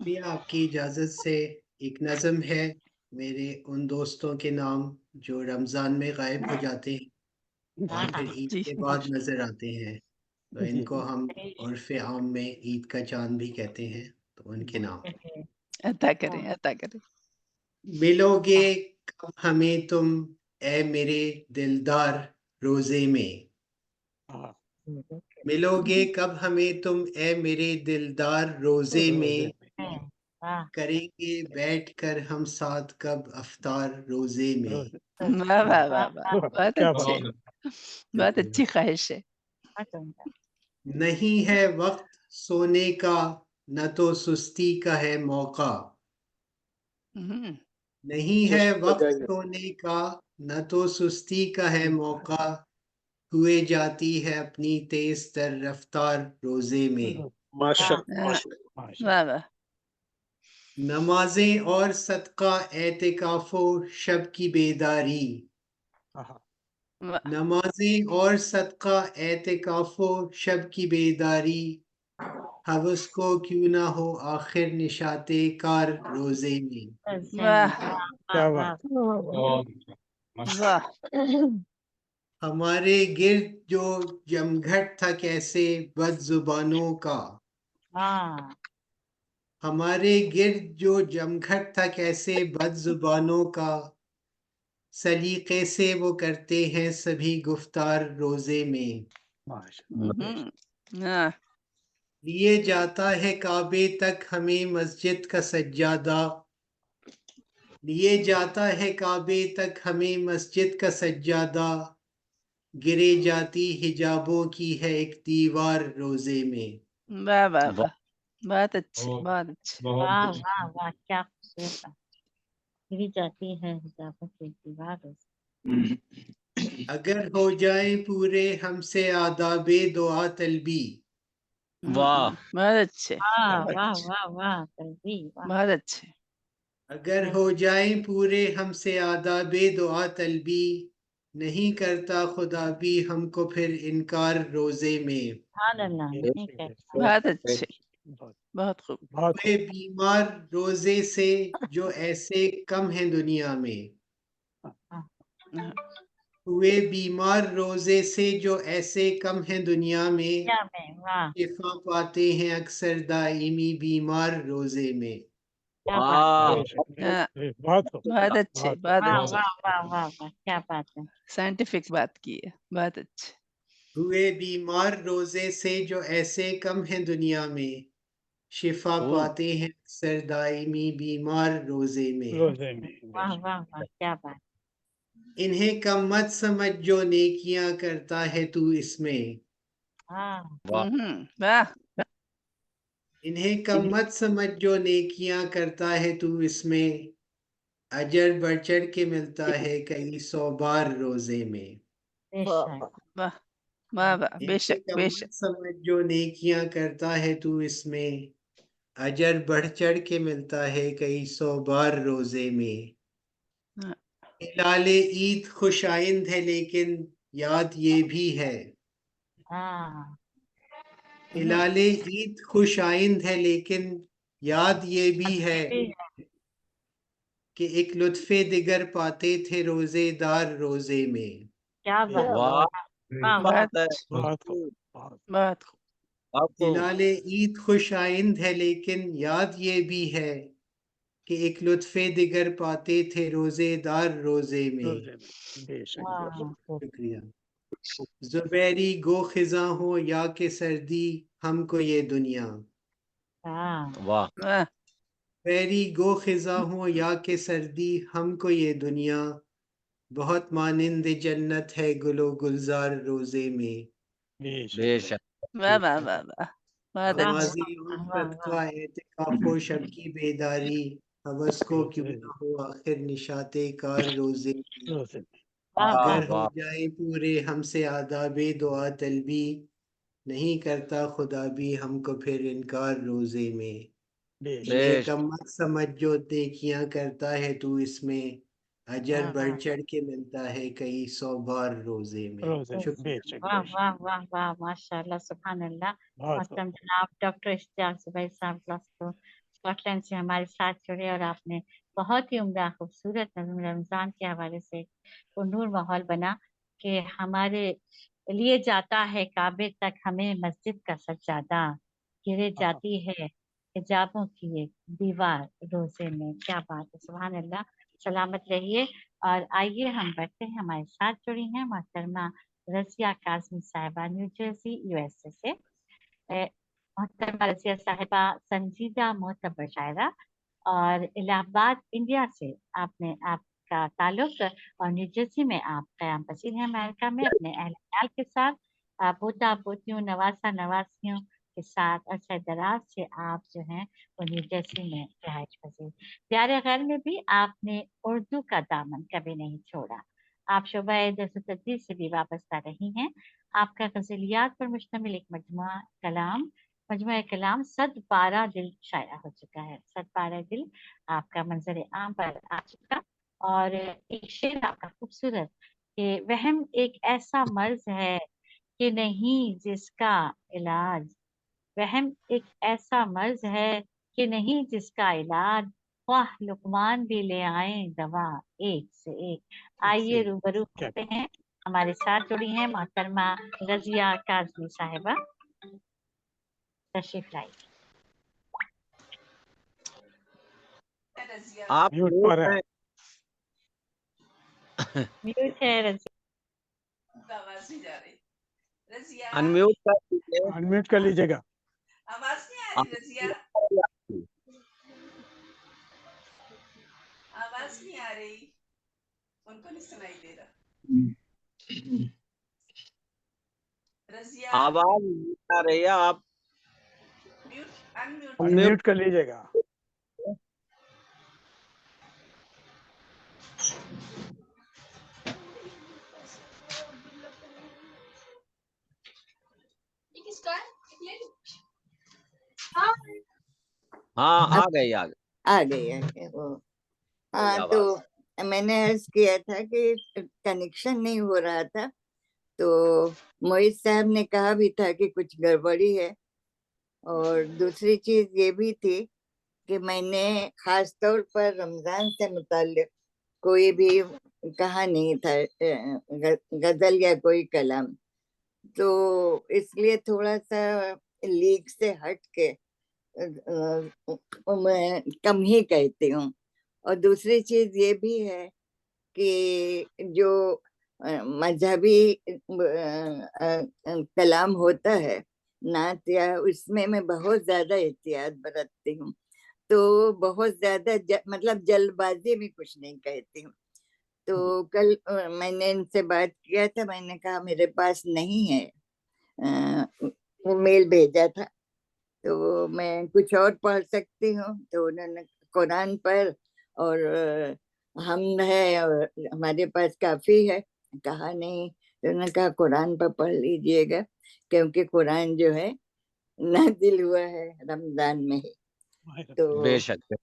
بھی آپ کی اجازت سے ایک نظم ہے میرے ان دوستوں کے نام جو رمضان میں غائب ہو جاتے ہیں اور پھر عید کے بعد نظر آتے ہیں، تو ان کو ہم عرف عام میں عید کا چاند بھی کہتے ہیں. تو ان کے نام عطا کریں، عطا کریں. ملو گے کب ہمیں تم اے میرے دلدار روزے میں، ملو گے کب ہمیں تم اے میرے دلدار روزے میں، کریں گے بیٹھ کر ہم ساتھ کب افطار روزے میں. واہ واہ واہ واہ، بہت اچھے، بہت اچھی خواہش ہے. نہیں ہے وقت سونے کا نہ تو سستی کا ہے موقع، نہیں ہے وقت سونے کا نہ تو سستی کا ہے موقع، ہوئے جاتی ہے اپنی تیز تر رفتار روزے میں. واہ واہ. نمازیں اور صدقہ اعتکاف و شب کی بیداری، نمازیں اور صدقہ اعتکاف و شب کی بیداری، حوث کو کیوں نہ ہو آخر نشاط کار روزے میں. واہ واہ. ہمارے گرد جو جمگھٹ تھا کیسے بد زبانوں کا، ہمارے گرد جو جمگھٹ تھا کیسے بد زبانوں کا، سلیقے سے وہ کرتے ہیں سبھی گفتار روزے میں. لیے جاتا ہے کعبے تک ہمیں مسجد کا سجادہ، لیے جاتا ہے کعبے تک ہمیں مسجد کا سجادہ، گرے جاتی حجابوں کی ہے ایک دیوار روزے میں. واہ واہ واہ، بہت اچھے، بہت اچھے. واہ واہ واہ، کیا خوبصورت. گری جاتی ہے حجابوں کی دیوار. اگر ہو جائیں پورے ہم سے آداب دعا طلبی، واہ بہت اچھے، واہ واہ واہ، بہت اچھے. اگر ہو جائیں پورے ہم سے آداب دعا طلبی، نہیں کرتا خدا بھی ہم کو پھر انکار روزے میں. بہت اچھے، بہت خوب. ہوئے بیمار روزے سے جو ایسے کم ہیں دنیا میں، ہوئے بیمار روزے سے جو ایسے کم ہیں دنیا میں، شفا پاتے ہیں اکثر دائمی بیمار روزے میں. بہت اچھے، بہت اچھے. کیا بات ہے، سائنٹیفک بات کی ہے، بہت اچھے. ہوئے بیمار روزے سے جو ایسے کم ہیں دنیا میں، شفا پاتے ہیں اکثر دائمی بیمار روزے میں. واہ واہ واہ، کیا بات. انہیں کم مت سمجھ جو نیکیاں کرتا ہے تو اس میں، واہ. انہیں کم مت سمجھ جو نیکیاں کرتا ہے تو اس میں، اجر بڑھ چڑھ کے ملتا ہے کئی 100 بار روزے میں. واہ واہ واہ، بے شک بے شک. سمجھ جو نیکیاں کرتا ہے تو اس میں، اجر بڑھ چڑھ کے ملتا ہے کئی 100 بار روزے میں. ہلال عید خوش آئند ہے لیکن یاد یہ بھی ہے، ہلال عید خوش آئند ہے لیکن یاد یہ بھی ہے کہ ایک لطف دگر پاتے تھے روزے دار روزے میں. کیا بات، بہت خوب. ہلال عید خوش آئند ہے لیکن یاد یہ بھی ہے کہ ایک لطف دگر پاتے تھے روزے دار روزے میں. شکریہ. زبیری گو خزاں ہو یا کہ سردی ہم کو یہ دنیا، واہ زبیری گو خزاں ہو یا کہ سردی ہم کو یہ دنیا، بہت مانند جنت ہے گل و گلزار روزے میں. بے شک. واہ واہ واہ واہ، بہت اچھے. نمازی اور صدقہ اعتکاف و شب کی بیداری، हवस को क्यों ना हो आखिर निशाते कार रोजे में। वाह अगर वाह हो जाए पूरे हमसे आदाबे दुआ तलबी, नहीं करता खुदा भी हमको फिर इनकार रोजे में। इन्हें बेश कम मत समझ जो नेकियां करता है तू इसमें, अजर वाह बढ़ वाह चढ़ के मिलता है कई 100 बार रोजे में। शुक्रिया। वाह वाह वाह वाह माशाल्लाह सुभान अल्लाह। मोहतरम जनाब डॉक्टर इश्तियाक ज़ुबैर साहब ग्लासगो स्कॉटलैंड से हमारे साथ जुड़े और आपने बहुत ही उम्दा खूबसूरत नज़्म रमज़ान के हवाले से वो नूर माहौल बना कि हमारे लिए जाता है काबे तक हमें मस्जिद का सज्जादा, गिरे जाती है हिजाबों की एक दीवार रोजे में। क्या बात है, सुभान अल्लाह। सलामत रहिए। और आइए हम बढ़ते हैं, हमारे साथ जुड़ी हैं मोहतरमा रज़िया काज़मी साहिबा न्यू जर्सी यूएसए से। मोहतरमा रज़िया साहिबा संजीदा मोतबर शायरा और इलाहाबाद इंडिया से आपने आपका ताल्लुक और न्यू जर्सी में आप क़याम पसीर हैं अमेरिका में अपने अहल के साथ, पोता पोतियों नवासा नवासियों के साथ अरसा दराज से आप जो हैं वो न्यू जर्सी में रहायश पसीर। प्यारे घर में भी आपने उर्दू का दामन कभी नहीं छोड़ा। आप शोबा दरस-ओ-तदरीस से भी वाबस्ता रही हैं। आपका गज़लियात पर मुश्तमिल एक मजमुआ कलाम 112 दिल शाया हो चुका है। 112 दिल आपका मंजर आम पर आ चुका। और एक शेर आपका खूबसूरत कि वहम एक ऐसा मर्ज है कि नहीं जिसका इलाज, वहम एक ऐसा मर्ज है कि नहीं जिसका इलाज, वाह लुकमान भी ले आए दवा एक से एक। आइए रूबरू होते हैं, हमारे साथ जुड़ी हैं मोहतरमा रज़िया काज़मी साहिबा, तशरीफ लाइए। आप म्यूट म्यूट पर है। हैं। म्यूट है रज़िया। आवाज नहीं जा रही रज़िया, अनम्यूट कर दीजिए। अनम्यूट कर लीजिएगा। आवाज नहीं आ रही रज़िया, आवाज नहीं आ रही, उनको नहीं सुनाई दे रहा। रज़िया आवाज नहीं आ रही है, आप म्यूट अनम्यूट अनम्यूट कर लीजिएगा। हाँ आ गई वो। हाँ तो मैंने अर्ज किया था कि कनेक्शन नहीं हो रहा था, तो मोहित साहब ने कहा भी था कि कुछ गड़बड़ी है। और दूसरी चीज ये भी थी कि मैंने खास तौर पर रमजान से मुताल्लिक कोई भी कहा नहीं था गजल या कोई कलाम, तो इसलिए थोड़ा सा लीग से हट के मैं कम ही कहती हूँ। और दूसरी चीज ये भी है कि जो मजहबी कलाम होता है नात या उसमें मैं बहुत ज्यादा एहतियात बरतती हूँ, तो बहुत ज्यादा मतलब जल्दबाजी में कुछ नहीं कहती हूँ। तो कल मैंने इनसे बात किया था, मैंने कहा मेरे पास नहीं है, वो मेल भेजा था तो मैं कुछ और पढ़ सकती हूँ, तो उन्होंने कुरान पर और हम है और हमारे पास काफी है, कहा नहीं, तो उन्होंने कहा कुरान पर पढ़ लीजिएगा क्योंकि कुरान जो है नाजिल हुआ है रमजान में ही, तो बेशक।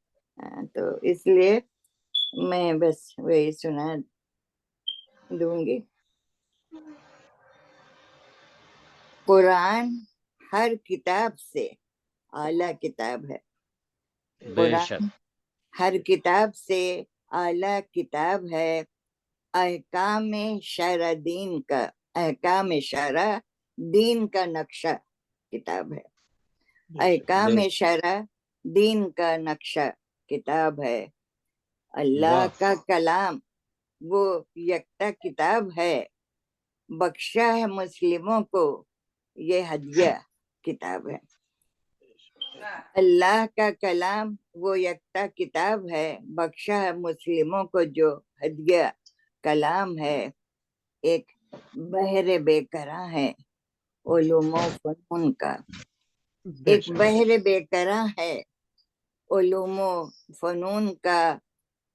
तो इसलिए मैं बस वही सुना दूंगी। कुरान हर किताब से आला किताब है, कुरान हर किताब से आला किताब है, अहकाम शरा दीन का, अहकाम शरा दीन का नक्शा किताब है, अहकाम शरा दीन का नक्शा किताब है। अल्लाह का कलाम वो यकता किताब है, बख्शा है मुस्लिमों को ये हदिया किताब है। अल्लाह का कलाम वो यकता किताब है, बख्शा है मुस्लिमों को जो हदिया कलाम है। एक बहरे बेकरा है उलूमो फनून का, एक बहरे बेकरा है उलूमो फनून का,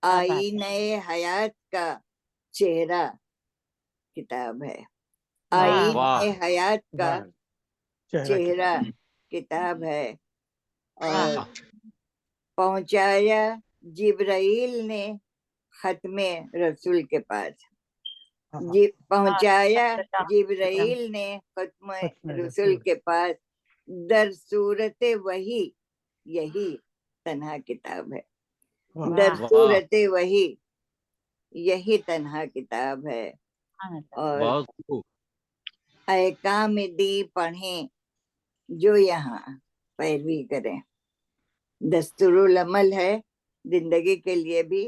आईने हयात का चेहरा किताब है। आईने हयात का चेहरा किताब है। और पहुंचाया जिब्राइल ने खत्मे रसूल के पास, पहुंचाया जिब्राइल ने खत्मे रसूल के पास, दर सूरत वही यही तन्हा किताब है। दर सूरत वही यही तन्हा किताब है। और अहकाम दी पढ़ें जो यहाँ पैरवी करें। दस्तूरुल अमल है जिंदगी के लिए भी।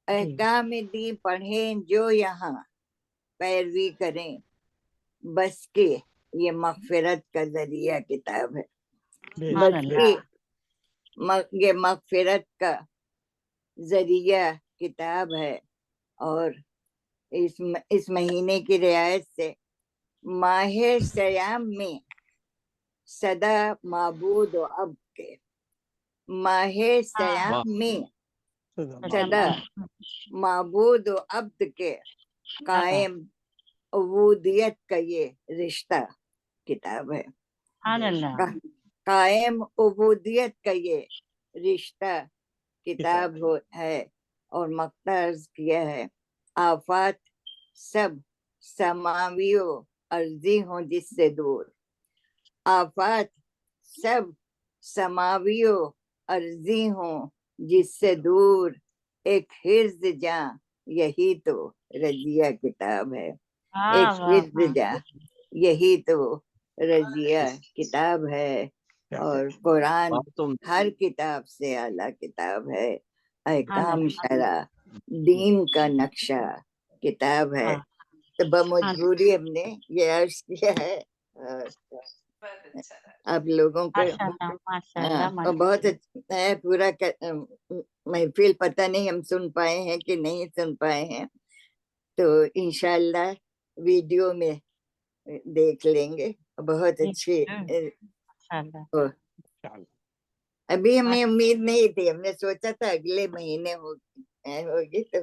अहकाम दी पढ़ें जो यहाँ पैरवी करें, बस के ये मगफिरत का जरिया किताब है। बस की ये मगफिरत का जरिया किताब है। और इस महीने की रियायत से माहे सयाम में सदा माबूद व अब्द के, माहे सयाम में सदा माबूद व अब्द के कायम उबूदियत का ये रिश्ता किताब है। कायम उबूदियत का ये रिश्ता किताब है। और मक्तर्ज किया है, आफात सब समावियो अर्जी हो जिससे दूर, आफात सब समावियो अर्जी हो जिससे दूर, एक हिर्ज जा यही तो रजिया किताब है। एक हिर्ज जा यही तो रजिया किताब है। और कुरान हर किताब से आला किताब है। अहकाम शरा दीन का नक्शा किताब है। तो बमजबूरी हमने ये अर्ज किया है आप लोगों को। और बहुत अच्छा है पूरा महफिल, पता नहीं हम सुन पाए हैं कि नहीं सुन पाए हैं, तो इंशाल्लाह वीडियो में देख लेंगे। बहुत अच्छी। अभी हमें उम्मीद नहीं थी, हमने सोचा था अगले महीने होगी, तो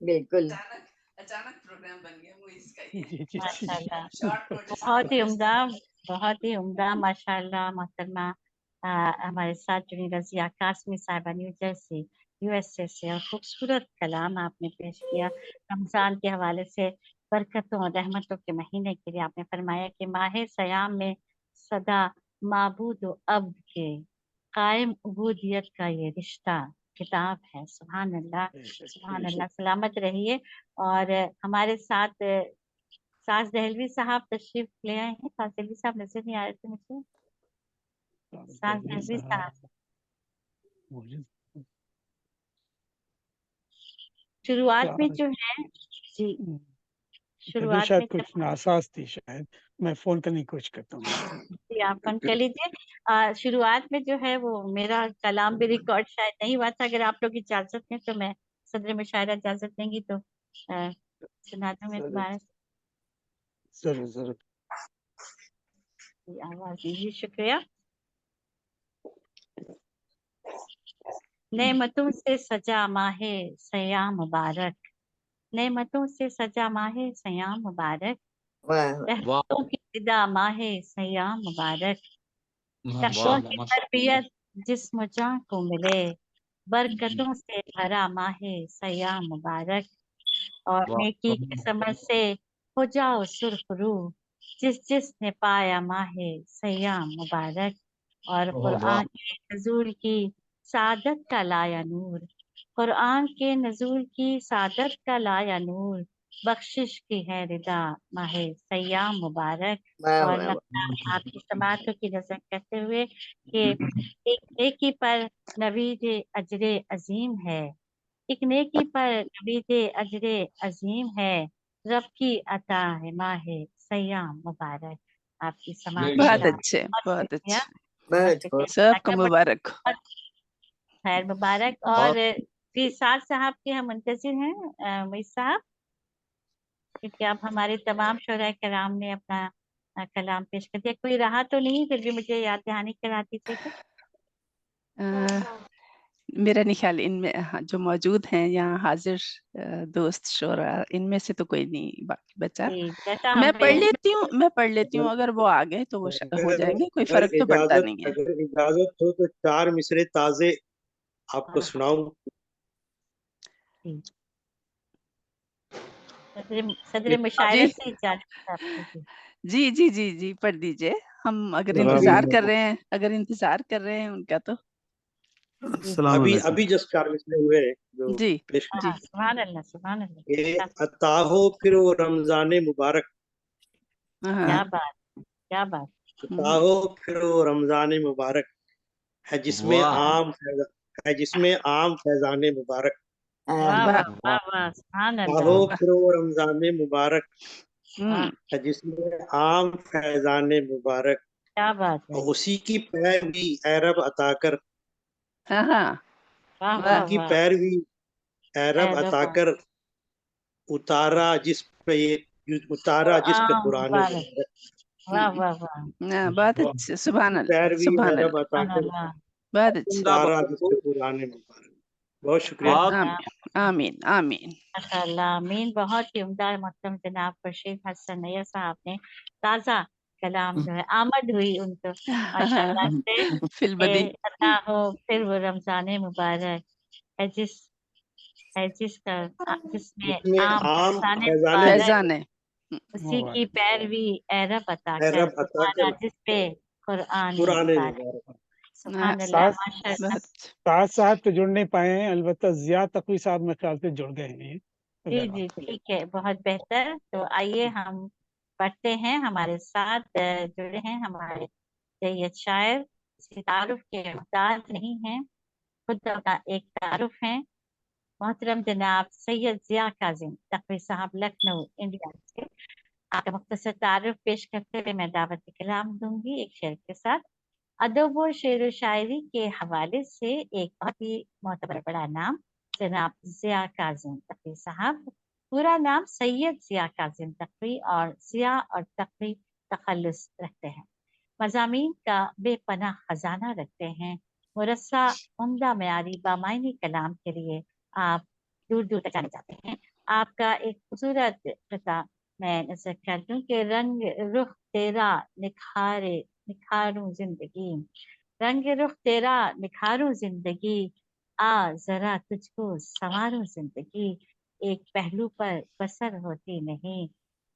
बिल्कुल अचानक प्रोग्राम बन गया। माशाल्लाह, बहुत ही उम्दा माशाल्लाह। मोहतरमा हमारे साथ जुड़ी रजिया कासमी साहिबा न्यू जर्सी USA से, और खूबसूरत कलाम आपने पेश किया रमजान के हवाले से। बरकतों और रहमतों के महीने के लिए आपने फरमाया कि माह सयाम में सदा माबूद अब्द के कायम उबूदियत का ये रिश्ता किताब है। सुभान अल्लाह, सुभान अल्लाह। सलामत रहिए। और हमारे साथ सास दहलवी साहब तशरीफ ले आए हैं। सास दहलवी साहब नजर नहीं आ रहे थे मुझे। सास दहलवी साहब शुरुआत में जो है जी, शुरुआत में कुछ नासाज थी शायद, मैं फोन करने की कोशिश करता हूँ। जी आप फोन कर लीजिए। शुरुआत में जो है वो मेरा कलाम भी रिकॉर्ड शायद नहीं हुआ था। अगर आप लोग इजाजत दें तो मैं सदर मुशायरा इजाजत देंगी तो सुना दूं मैं दोबारा। जरूर जरूर। आवाज दीजिए, शुक्रिया। नेमतों से सजा माहे सयाम मुबारक, नेमतों से सजा माहे सयाम मुबारक, रहमतों की विदा माहे सयाम मुबारक, तक़वा की तरबियत जिस्म जान को मिले, बरकतों से भरा माहे सयाम मुबारक। और नेकी की समझ से हो जाओ सुरखरू, जिसने पाया माहे सयाम मुबारक। और कुरान के नज़ूल की सादत का लाया नूर, कुरान के नज़ूल की सादत का लाया नूर, बख्शिश की है रिदा माहे सयाम मुबारक। और आपकी समातों की नजर करते हुए कि एक ही पर नवीद अजरे अजीम है, एक नेकी पर नवीद अजरे अजीम है, रब की अता है माहे सयाम मुबारक। आपकी समात बहुत अच्छे, बहुत अच्छे, सबको मुबारक, खैर मुबारक। और फिर साहब के हम मुंतजिर हैं मुइज़ साहब, क्योंकि आप हमारे तमाम शोरा कराम ने अपना कलाम पेश कर दिया। कोई रहा तो नहीं, फिर भी मुझे याद दहानी कराती थी। میرا نہیں خیال ان میں جو موجود ہیں یہاں حاضر دوست شورا ان میں سے تو کوئی نہیں باقی بچا. میں پڑھ لیتی ہوں اگر وہ آ گئے تو وہ ہو جائیں گے, کوئی فرق تو پڑتا نہیں ہے. اگر اجازت ہو تو 4 مصرے تازے آپ کو سناؤں. صدر مشاعرت سے جی جی جی جی پڑھ دیجئے. ہم اگر انتظار کر رہے ہیں ان کا تو ابھی جسٹ 4 مصرے ہوئے ہیں جو جی پیش جی. سبحان اللہ سبحان اللہ. کہ عطا ہو پھر وہ رمضان مبارک. کیا بات کیا بات. عطا ہو پھر وہ رمضان مبارک ہے جس میں عام فیضان مبارک. واہ واہ واہ واہ سبحان عطا ہو اللہ. پھر وہ رمضان مبارک ہے جس میں عام فیضان مبارک. کیا بات ہے. اور اسی کی پیروی اے رب عطا کر. واہ واہ ان کی واہ. پیروی اے رب عطا کر. اتارا جس پہ قرآن مبارک. واہ واہ واہ. بہت اچھا. سبحان اللہ پیروی سبحان اے رب اللہ. عطا کر. بہت اچھا. اتارا جس پہ قرآن مبارک. بہت شکریہ. آمین آمین. ماشاء اللہ آمین. بہت ہی عمدہ محترم جناب خورشید حسن نیر صاحب نے تازہ کلام جو ہے آمد ہوئی ان کو ماشاء اللہ سے. فی البدی. عطا ہو پھر وہ رمضان مبارک ہے جس میں عام فیضان ہے اسی کی پیروی اے رب عطا کر. اتارا جس پہ قرآن مبارک. سبحان اللہ ماشاء اللہ. ساتھ ساتھ تو جڑ نہیں پائے ہیں, البتہ ضیاء تقوی صاحب میں خیال سے جڑ گئے ہیں. جی جی ٹھیک ہے بہت بہتر. تو آئیے ہم پڑھتے ہیں. ہمارے ساتھ جڑے ہیں ہمارے سید شاعر. تعارف کے محتاج نہیں ہیں, خود کا ایک تعارف ہے. محترم جناب سید ضیاء کاظم تقوی صاحب لکھنؤ انڈیا سے. آپ کا مختصر تعارف پیش کرتے ہوئے میں دعوت کلام دوں گی ایک شعر کے ساتھ. ادب و شعر و شاعری کے حوالے سے ایک بہت ہی معتبر بڑا نام جناب ضیاء کاظم تقوی صاحب. پورا نام سید ضیاء کاظم تقوی اور ضیاء اور تقوی تخلص رکھتے ہیں. مضامین کا بے پناہ خزانہ رکھتے ہیں. مرصع عمدہ معیاری بامعنی کلام کے لیے آپ دور دور تک جانے جاتے ہیں. آپ کا ایک خوبصورت قطع میں نظر کر دوں کہ رنگ رخ تیرا نکھاروں زندگی. رنگ رخ تیرا نکھاروں زندگی. آ ذرا تجھ کو سنواروں زندگی. ایک پہلو پر بسر ہوتی نہیں,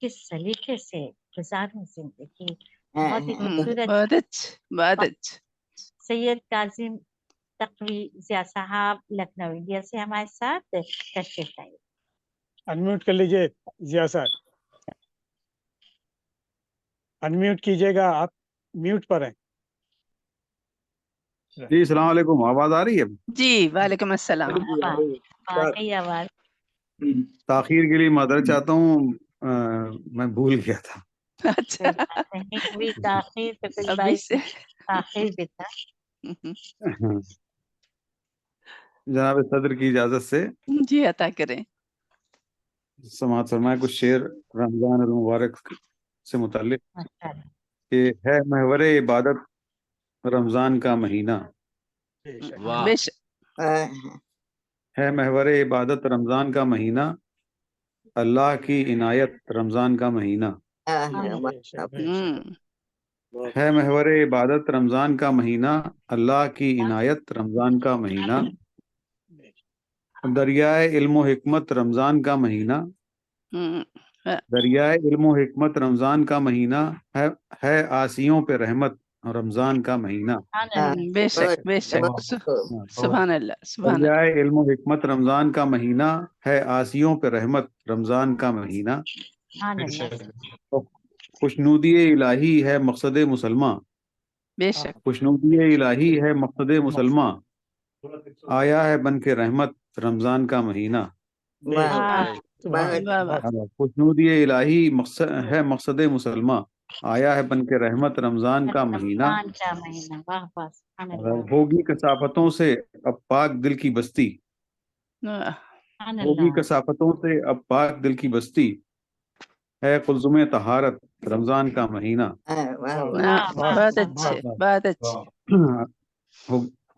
کس سلیقے سے گزاروں زندگی. بہت ہی خوبصورت. بہت اچھا بہت اچھا. سید کاظم تقوی ضیاء صاحب لکھنؤ انڈیا سے ہمارے ساتھ تشریف لائے. انمیوٹ کر لیجیے ضیاء صاحب, انمیوٹ کیجیے گا. آپ میوٹ پر ہیں. جی السلام علیکم, آواز آ رہی ہے؟ جی وعلیکم السلام. واقعی آواز. تاخیر کے لیے معذرت چاہتا ہوں, میں بھول گیا تھا. اچھا تاخیر تو کوئی بات نہیں, تاخیر بھی تھا. جناب صدر کی اجازت سے جی عطا کریں. سماعت فرمائے کچھ شعر رمضان المبارک سے متعلق. کہ ہے محور عبادت رمضان کا مہینہ. ہے محور عبادت رمضان کا مہینہ, اللہ کی عنایت رمضان کا مہینہ. ہے محور عبادت رمضان کا مہینہ, اللہ کی عنایت رمضان کا مہینہ. دریائے علم و حکمت رمضان کا مہینہ. دریائے علم و حکمت رمضان کا مہینہ. ہے آسیوں پہ رحمت رمضان کا مہینہ. بے شک بے شک. سبحان اللہ سبحان اللہ. دریائے علم و حکمت رمضان کا مہینہ, ہے آسیوں پہ رحمت رمضان کا مہینہ. خوشنودی الہی ہے مقصد مسلمان. بے شک. خوشنودی الہی ہے مقصد مسلمان. آیا ہے بن کے رحمت رمضان کا مہینہ. خوشنودی الہی ہے مقصد مسلمان. آیا ہے بن کے رحمت رمضان کا مہینہ. ہوگی کثافتوں سے اب پاک دل کی بستی. ہوگی کثافتوں سے اب پاک دل کی بستی. ہے قلزم طہارت رمضان کا مہینہ. بہت اچھے بہت اچھے.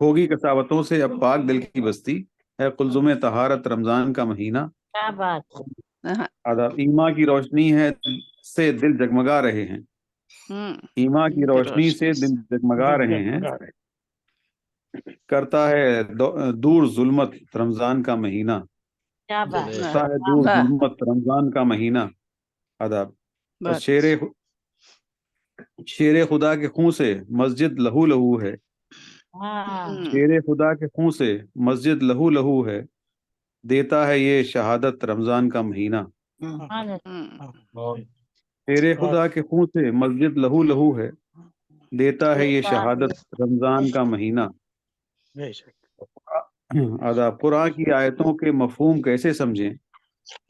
होगी कसावतों से अब पाक दिल की बस्ती, है कुलजुम तहारत रमजान का महीना। क्या बात। आदाब। ईमा की रोशनी है से दिल जगमगा रहे हैं, ईमा की रोशनी से दिल जगमगा रहे हैं, करता है दूर जुल्मत रमजान का महीना, क्या बात। करता है दूर जुल्मत रमजान का महीना। आदाब। और शेर खुदा के खून से मस्जिद लहू लहू है, शेर खुदा के खून से मस्जिद लहू लहू है, देता है ये शहादत रमजान का महीना। शेर खुदा के खून से मस्जिद लहू लहू है, देता है ये शहादत रमजान का महीना। आदाब। कुरान की आयतों के मफहूम कैसे समझें,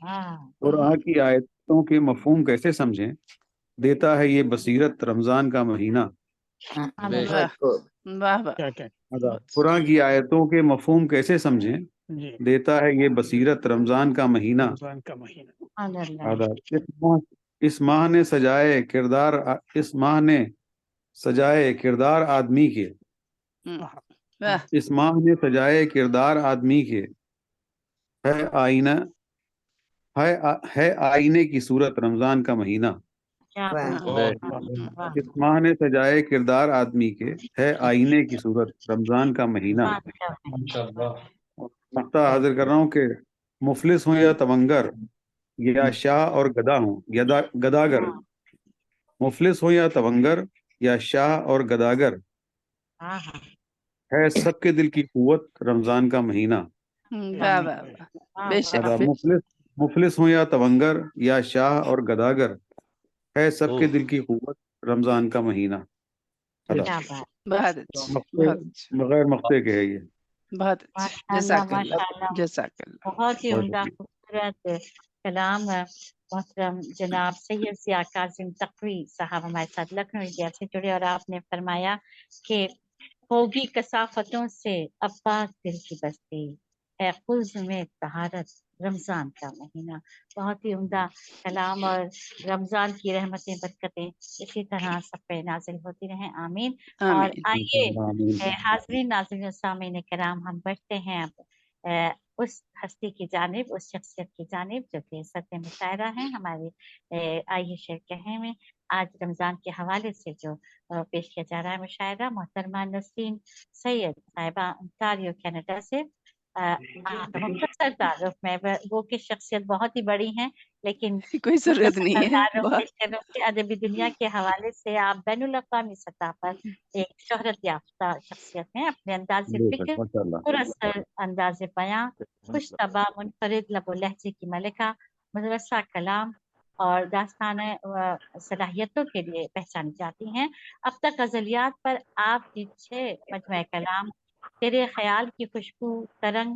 कुरान की आयतों के मफहूम कैसे समझें, देता है ये बसीरत रमजान का महीना। कुरान की आयतों के मफहूम कैसे समझें, देता है ये बसीरत रमजान का महीना। आदाब। इस माह ने सजाए किरदार, इस माह ने सजाए किरदार आदमी के, इस माह ने सजाए किरदार आदमी के, है आईना, है आईने की सूरत रमजान का महीना। इस माह ने सजाए किरदार आदमी के, है आईने की सूरत रमजान का महीना। नुक्ता हाजिर कर रहा हूँ कि मुफलिस हो या तवंगर, या शाह और गदा हो, गदागर, मुफलिस हो या तवंगर, या शाह और गदागर, है सबके दिल की कुव्वत रमजान का महीना। मुफलिस हो या तवंगर, या शाह और गदागर, है सबके दिल की कुव्वत रमजान का महीना। बगैर मक्ते के है ये। बहुत बहुत ही उम्दा खूबसूरत कलाम मोहतरम जनाब सैयद ज़िया कासिम तक़वी साहब हमारे साथ लखनऊ इंडिया से जुड़े, और आपने फरमाया कि होगी कसाफतों से अब पाक दिल की बस्ती, है कुल्ज़ में तहारत रमजान का महीना। बहुत ही उम्दा कलाम, और रमजान की रहमतें बरकतें इसी तरह सब पे नाजिल होती रहें, आमीन। और आइए हाज़रीन नाज़रीन सामीन कराम, हम बढ़ते हैं अब उस हस्ती की जानिब, उस शख्सियत की जानिब जो कि सदर मुशायरा है हमारे आइए शेर कहे में। आज रमजान के हवाले से जो पेश किया जा रहा है मुशायरा, मोहतरमा नसरीन सैयद साहिबा ओंटारियो कनाडा से। मुख्तसर तारुफ में वो की शख्सियत बहुत ही बड़ी हैं, लेकिन कोई जरूरत नहीं है। अदबी दुनिया के हवाले से आप बैनुल अक़वामी सतह पर एक शोहरत याफ्ता शख्सियत हैं। अपने अंदाज़े फ़िक्र, पुरअसर अंदाज़े बयां, खुश तबा, मुनफरिद लबो लहजे की मलिका, मुदरसा कलाम और दास्तान सलाहियतों के लिए पहचानी जाती हैं। अब तक गज़लियात पर आपकी 6 मजमूए कलाम, तेरे ख्याल की खुशबू, तरंग,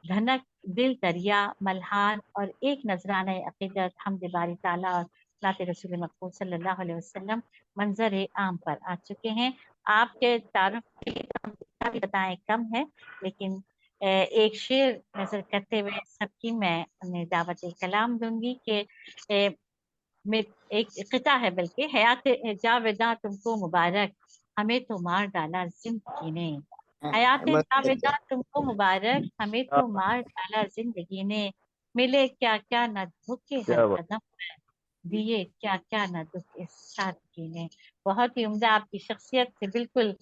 धनक, दिल दरिया, मल्हार और एक नजराने अकीदत, हमद बारी ताला और नात रसूल मक़बूल सल्लल्लाहु अलैहि वसल्लम मंजर आम पर आ चुके हैं। आपके तारुफ भी बताएं कम है, लेकिन एक शेर नजर करते हुए सबकी मैं दावत कलाम दूंगी कि एक क़िता है, बल्कि हयात जावेदा तुमको मुबारक, हमें तो मार डाला जिंदगी ने। हयात जावेदा तुमको मुबारक, हमें तो मार डाला जिंदगी ने। मिले क्या क्या न धोखे हर कदम, दिए क्या क्या न दुख इस सादगी ने। बहुत ही उम्दा आपकी शख्सियत से बिल्कुल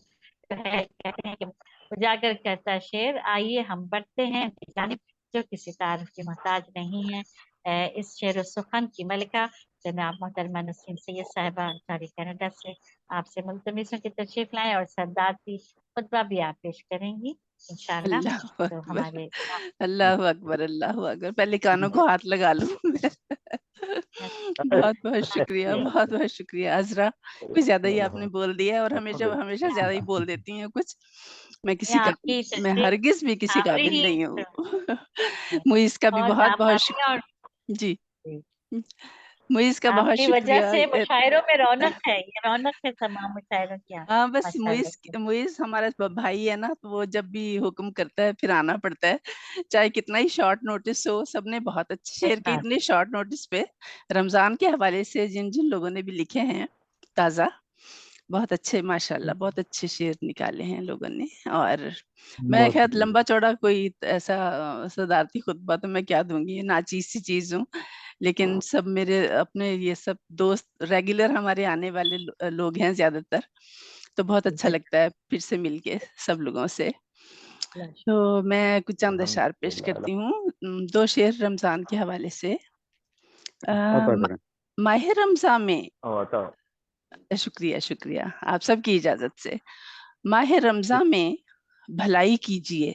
कहते हैं कि उजागर करता शेर। आइए हम बढ़ते हैं जानिब जो किसी तारीफ की मोहताज नहीं है। इस शेर सुखन की मलिका जनाब मोहतरमा नसरीन सैयद साहिबा अंसारी कनाडा से आपसे मुल्तमिस की तशरीफ लाएं, और सरदार की खुतबा भी आप पेश करेंगी इंशाअल्लाह। तो हमारे अल्लाह अकबर, अल्लाह अकबर। पहले कानों को हाथ लगा लूं। बहुत बहुत शुक्रिया, बहुत बहुत शुक्रिया अज़रा। कुछ ज्यादा ही आपने बोल दिया, और हमेशा हमेशा ज्यादा ही बोल देती हैं कुछ। मैं हरगिज भी किसी काबिल नहीं हूँ। मुइज़ का भी बहुत बहुत शुक्रिया जी। मुइज़ का बहुत वजह शुक्रिया। से मुशायरों में रौनक है, ये रौनक है तमाम मुशायरों की। हाँ, बस मुइज़ हमारा भाई है ना, तो वो जब भी हुक्म करता है फिर आना पड़ता है, चाहे कितना ही शॉर्ट नोटिस हो। सबने बहुत अच्छे शेर के इतने शॉर्ट नोटिस पे रमजान के हवाले से जिन जिन लोगों ने भी लिखे हैं ताज़ा, बहुत अच्छे माशाल्लाह, बहुत अच्छे शेर निकाले हैं लोगों ने। और मैं खैर लंबा चौड़ा कोई ऐसा सदारती खुतबा तो मैं क्या दूंगी, नाचीज सी चीज हूँ, लेकिन सब मेरे अपने ये सब दोस्त रेगुलर हमारे आने वाले लोग हैं ज्यादातर, तो बहुत अच्छा लगता है फिर से मिलके सब लोगों से। तो मैं कुछ चंद अशआर पेश करती हूँ, 2 शेर रमजान के हवाले से। माह रमजान में, शुक्रिया शुक्रिया आप सबकी इजाजत से, माह रमजान में भलाई कीजिए,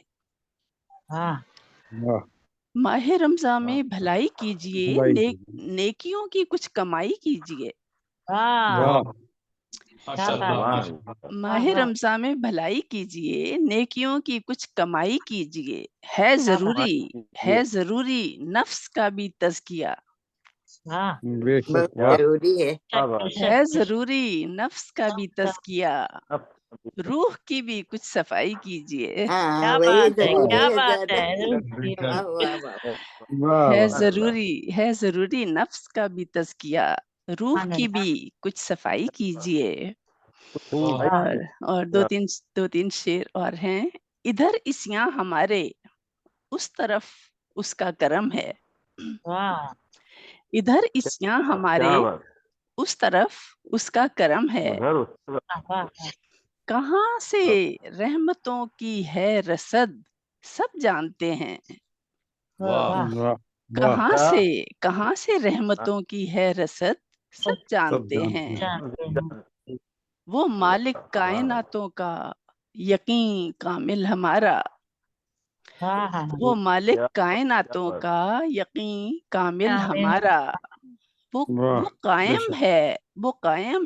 माह रमजान में भलाई कीजिए, नेकियों की कुछ कमाई कीजिए। माह रमजान में भलाई कीजिए, नेकियों की कुछ कमाई कीजिए, है जरूरी नफ्स का भी तज़किया, जरूरी है जरूरी नफ्स का भी तज़किया, रूह की भी कुछ सफाई कीजिए। है जरूरी नफ्स का भी तज़किया, रूह की भी कुछ सफाई कीजिए। और दो तीन शेर और हैं। इधर इसियां हमारे, उस तरफ उसका करम है, इधर इसियां हमारे, उस तरफ उसका करम है, कहाँ से रहमतों की है रसद, सब जानते हैं। कहाँ से रहमतों की है रसद, सब जानते हैं। वो मालिक कायनातों का यकीन कामिल हमारा, वो मालिक कायनातों का यकीन कामिल हमारा, वो कायम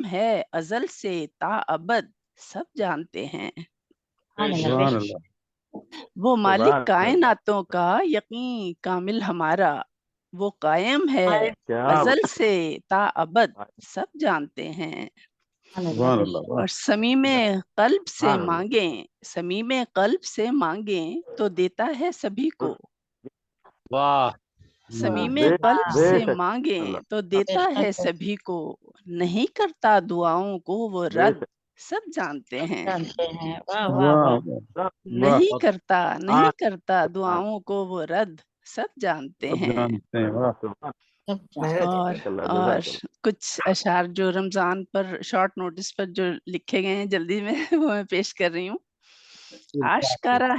है अजल से ता अबद, सब जानते हैं। वो मालिक कायनातों का यकीन कामिल हमारा, वो कायम है अजल से ता अबद, सब जानते हैं। और समीमे कल्ब से मांगे तो देता है सभी को, समीमे कल्ब से मांगे तो देता है सभी को, नहीं करता दुआओं को वो रद्द, सब जानते हैं। नहीं करता दुआओं को वो रद्द, सब जानते हैं। और कुछ अशार जो रमजान पर शॉर्ट नोटिस पर जो लिखे गए हैं जल्दी में वो मैं पेश कर रही हूँ। आशकारा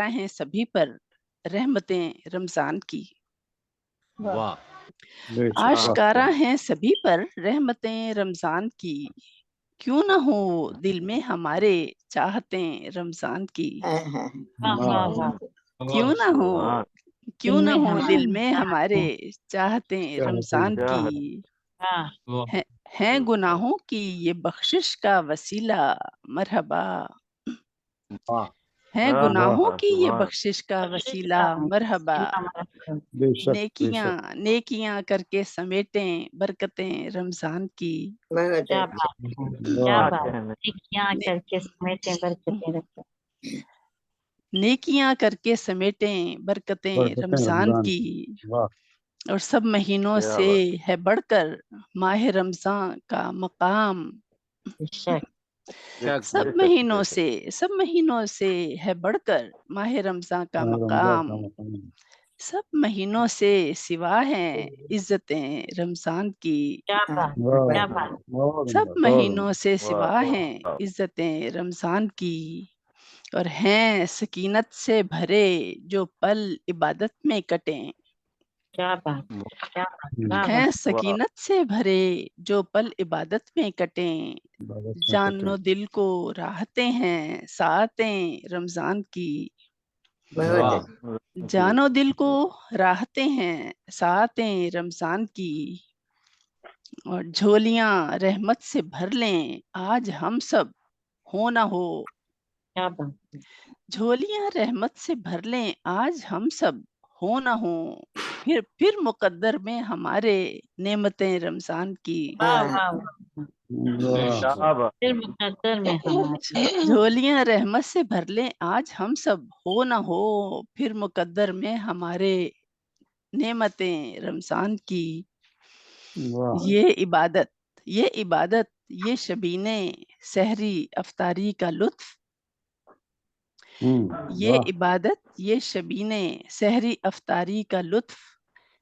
हैं सभी पर रहमतें रमजान की, आशकारा हैं सभी पर रहमतें रमजान की, क्यों ना हो दिल में हमारे चाहतें रमजान की, क्यों ना हो दिल में हमारे चाहतें रमजान की, हैं गुनाहों की ये बख्शिश का वसीला मरहबा, हैं गुनाहों की ये बख्शिश का वसीला मरहबा, नेकियां करके समेटें बरकतें रमजान की। नेकियां करके समेटें बरकतें रमजान की, और सब महीनों से है बढ़कर माह रमजान का मकाम, सब महीनों से है बढ़कर माह रमजान का मकाम, सब महीनों से सिवा हैं इज्जतें रमजान की, सब महीनों से सिवा हैं इज्जतें रमजान की, और हैं सकीनत से भरे जो पल इबादत में कटें, हैं सकीनत से भरे जो पल इबादत में कटें, जानो दिल को राहतें हैं सातें रमजान की, जानो दिल को राहतें हैं सातें रमजान की, और झोलियां रहमत से भर लें आज हम सब, हो ना हो, झोलियां रहमत से भर लें आज हम सब, हो ना हो, फिर मुकद्दर में हमारे नेमतें रमजान की, झोलियां रहमत से भर लें आज हम सब, हो ना हो, फिर मुकद्दर में हमारे नेमतें रमजान की। ये इबादत یہ عبادت یہ شبینے سحری افطاری کا لطف، یہ عبادت یہ شبینے سحری افطاری کا لطف،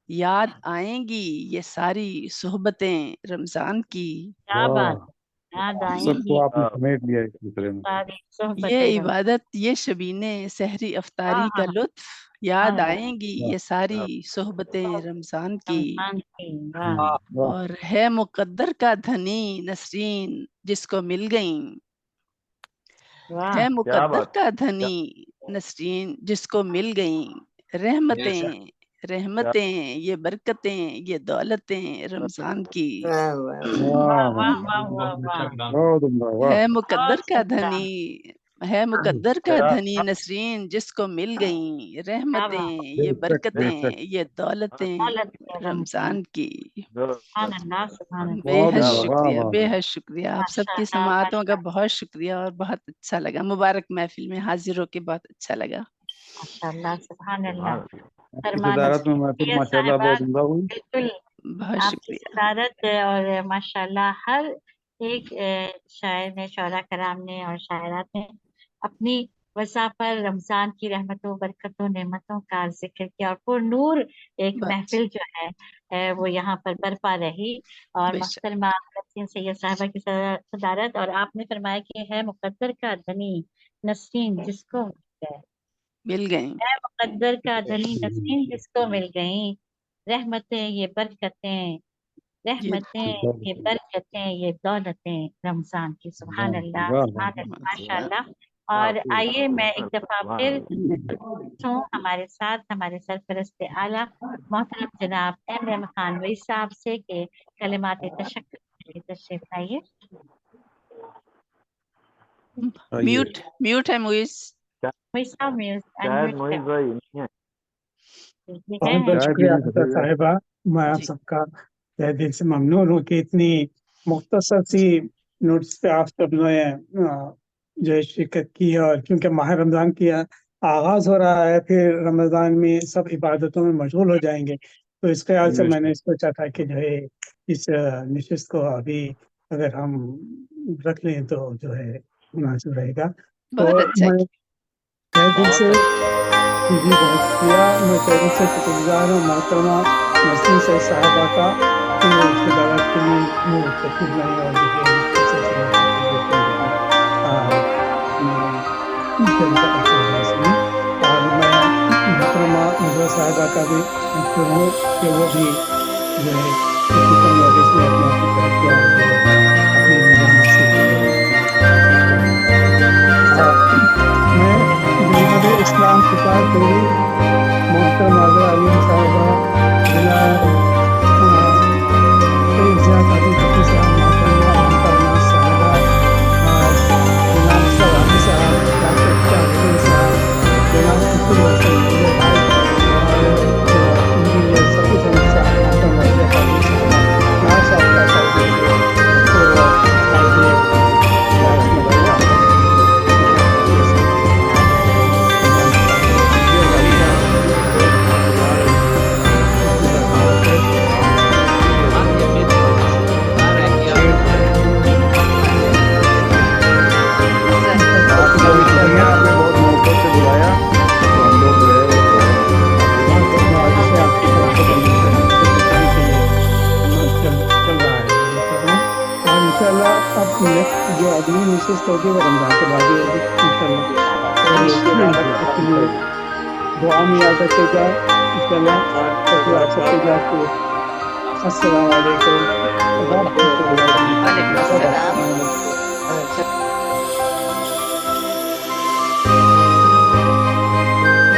یاد آئیں گی یہ ساری صحبتیں رمضان کی۔ سب کو آپ نے سمیٹ لیا اس دوسرے میں۔ یہ عبادت یہ شبینے سحری افطاری کا لطف، یاد آئیں گی یہ ساری صحبتیں رمضان کی۔ اور ہے مقدر کا دھنی نسرین جس کو مل گئیں، ہے مقدر کا دھنی نسرین جس کو مل گئیں، رحمتیں رحمتیں یہ برکتیں یہ دولتیں رمضان کی۔ ہے مقدر کا دھنی، ہے مقدر کا دھنی نسرین جس کو مل گئیں، رحمتیں یہ برکتیں یہ دولتیں رمضان کی۔ بے حد شکریہ، بے حد شکریہ، آپ سب کی سماعتوں کا بہت شکریہ اور بہت اچھا لگا، مبارک محفل میں حاضر ہو کے بہت اچھا لگا۔ ماشاءاللہ، سبحان اللہ۔ صدارت میں محفل ماشاءاللہ بہت عمدہ ہوئی۔ بالکل بہت آپ کی شکریہ۔ صدارت اور ماشاءاللہ ہر ایک شاعر نے، شعراء کرام نے اور شاعرات نے اپنی وسع پر رمضان کی رحمتوں برکتوں نعمتوں کا ذکر کیا، اور پر نور ایک محفل جو ہے وہ یہاں پر برپا رہی۔ اور محترمہ سید صاحبہ کی صدارت، اور آپ نے فرمایا کہ ہے مقدر کا دھنی نسرین جس کو مل گئیں، ہے مقدر کا دھنی نسرین جس کو مل گئیں، رحمتیں یہ برکتیں رحمتیں یہ برکتیں یہ دولتیں رمضان کی۔ سبحان اللہ، سبحان اللہ، ماشاء اللہ۔ اور آئیے میں ایک دفعہ پھر ہمارے ساتھ ہمارے سرپرست اعلیٰ محترم جناب ایم خان وئی صاحب سے کہ کلمات تشکر کی تشریف لائیے۔ میوٹ ہے موئز۔ بہت شکریہ صاحبہ، میں آپ سب کا تہ دل سے ممنون ہوں کہ اتنی مختصر سی نوٹس پہ آپ سب نے جو شرکت کی ہے، اور کیونکہ ماہ رمضان کی آغاز ہو رہا ہے، پھر رمضان میں سب عبادتوں میں مشغول ہو جائیں گے، تو اس خیال سے میں نے سوچا تھا کہ جو ہے اس نشست کو ابھی اگر ہم رکھ لیں تو جو ہے مناسب رہے گا۔ تو میں تہ دل سے بہت شکریہ، میں تہ دل سے شکرگزار ہوں محترمہ نسرین سید صاحبہ کا کہ وہ اس کی دعوت کے لیے وہ تشریف لائیں اور جو ہے اس سلسلے میں اور میں محترمہ نظر صاحبہ کا بھی مشکور ہوں کہ وہ بھی جو ہے کم نوٹس میں اپنا فکر کیا اور جو اپنے نظام سے میں جناب اسلام خطاب کوئی محترم عاضرہ علیم صاحبہ، جناب زیاد علی فقی صاحب، محترمہ ممتا ناز صاحبہ، جناب سوامی صاحب، ڈاکٹر چاکر صاحب، جناب فکر حسین بھائی اور انجینئر سفید احمد صاحب، محترم وزیر خاتون صاحبہ، ناز صاحب کا صاحب جو اگلی نشست ہوگی وہ رمضان کے بعد ہی ہوگی انشاءاللہ، اور اس کے بعد دعا میں یاد رکھے گا انشاءاللہ۔ تو پھر آپ سب سے جاتے السلام علیکم ورحمۃ اللہ وبرکاتہ۔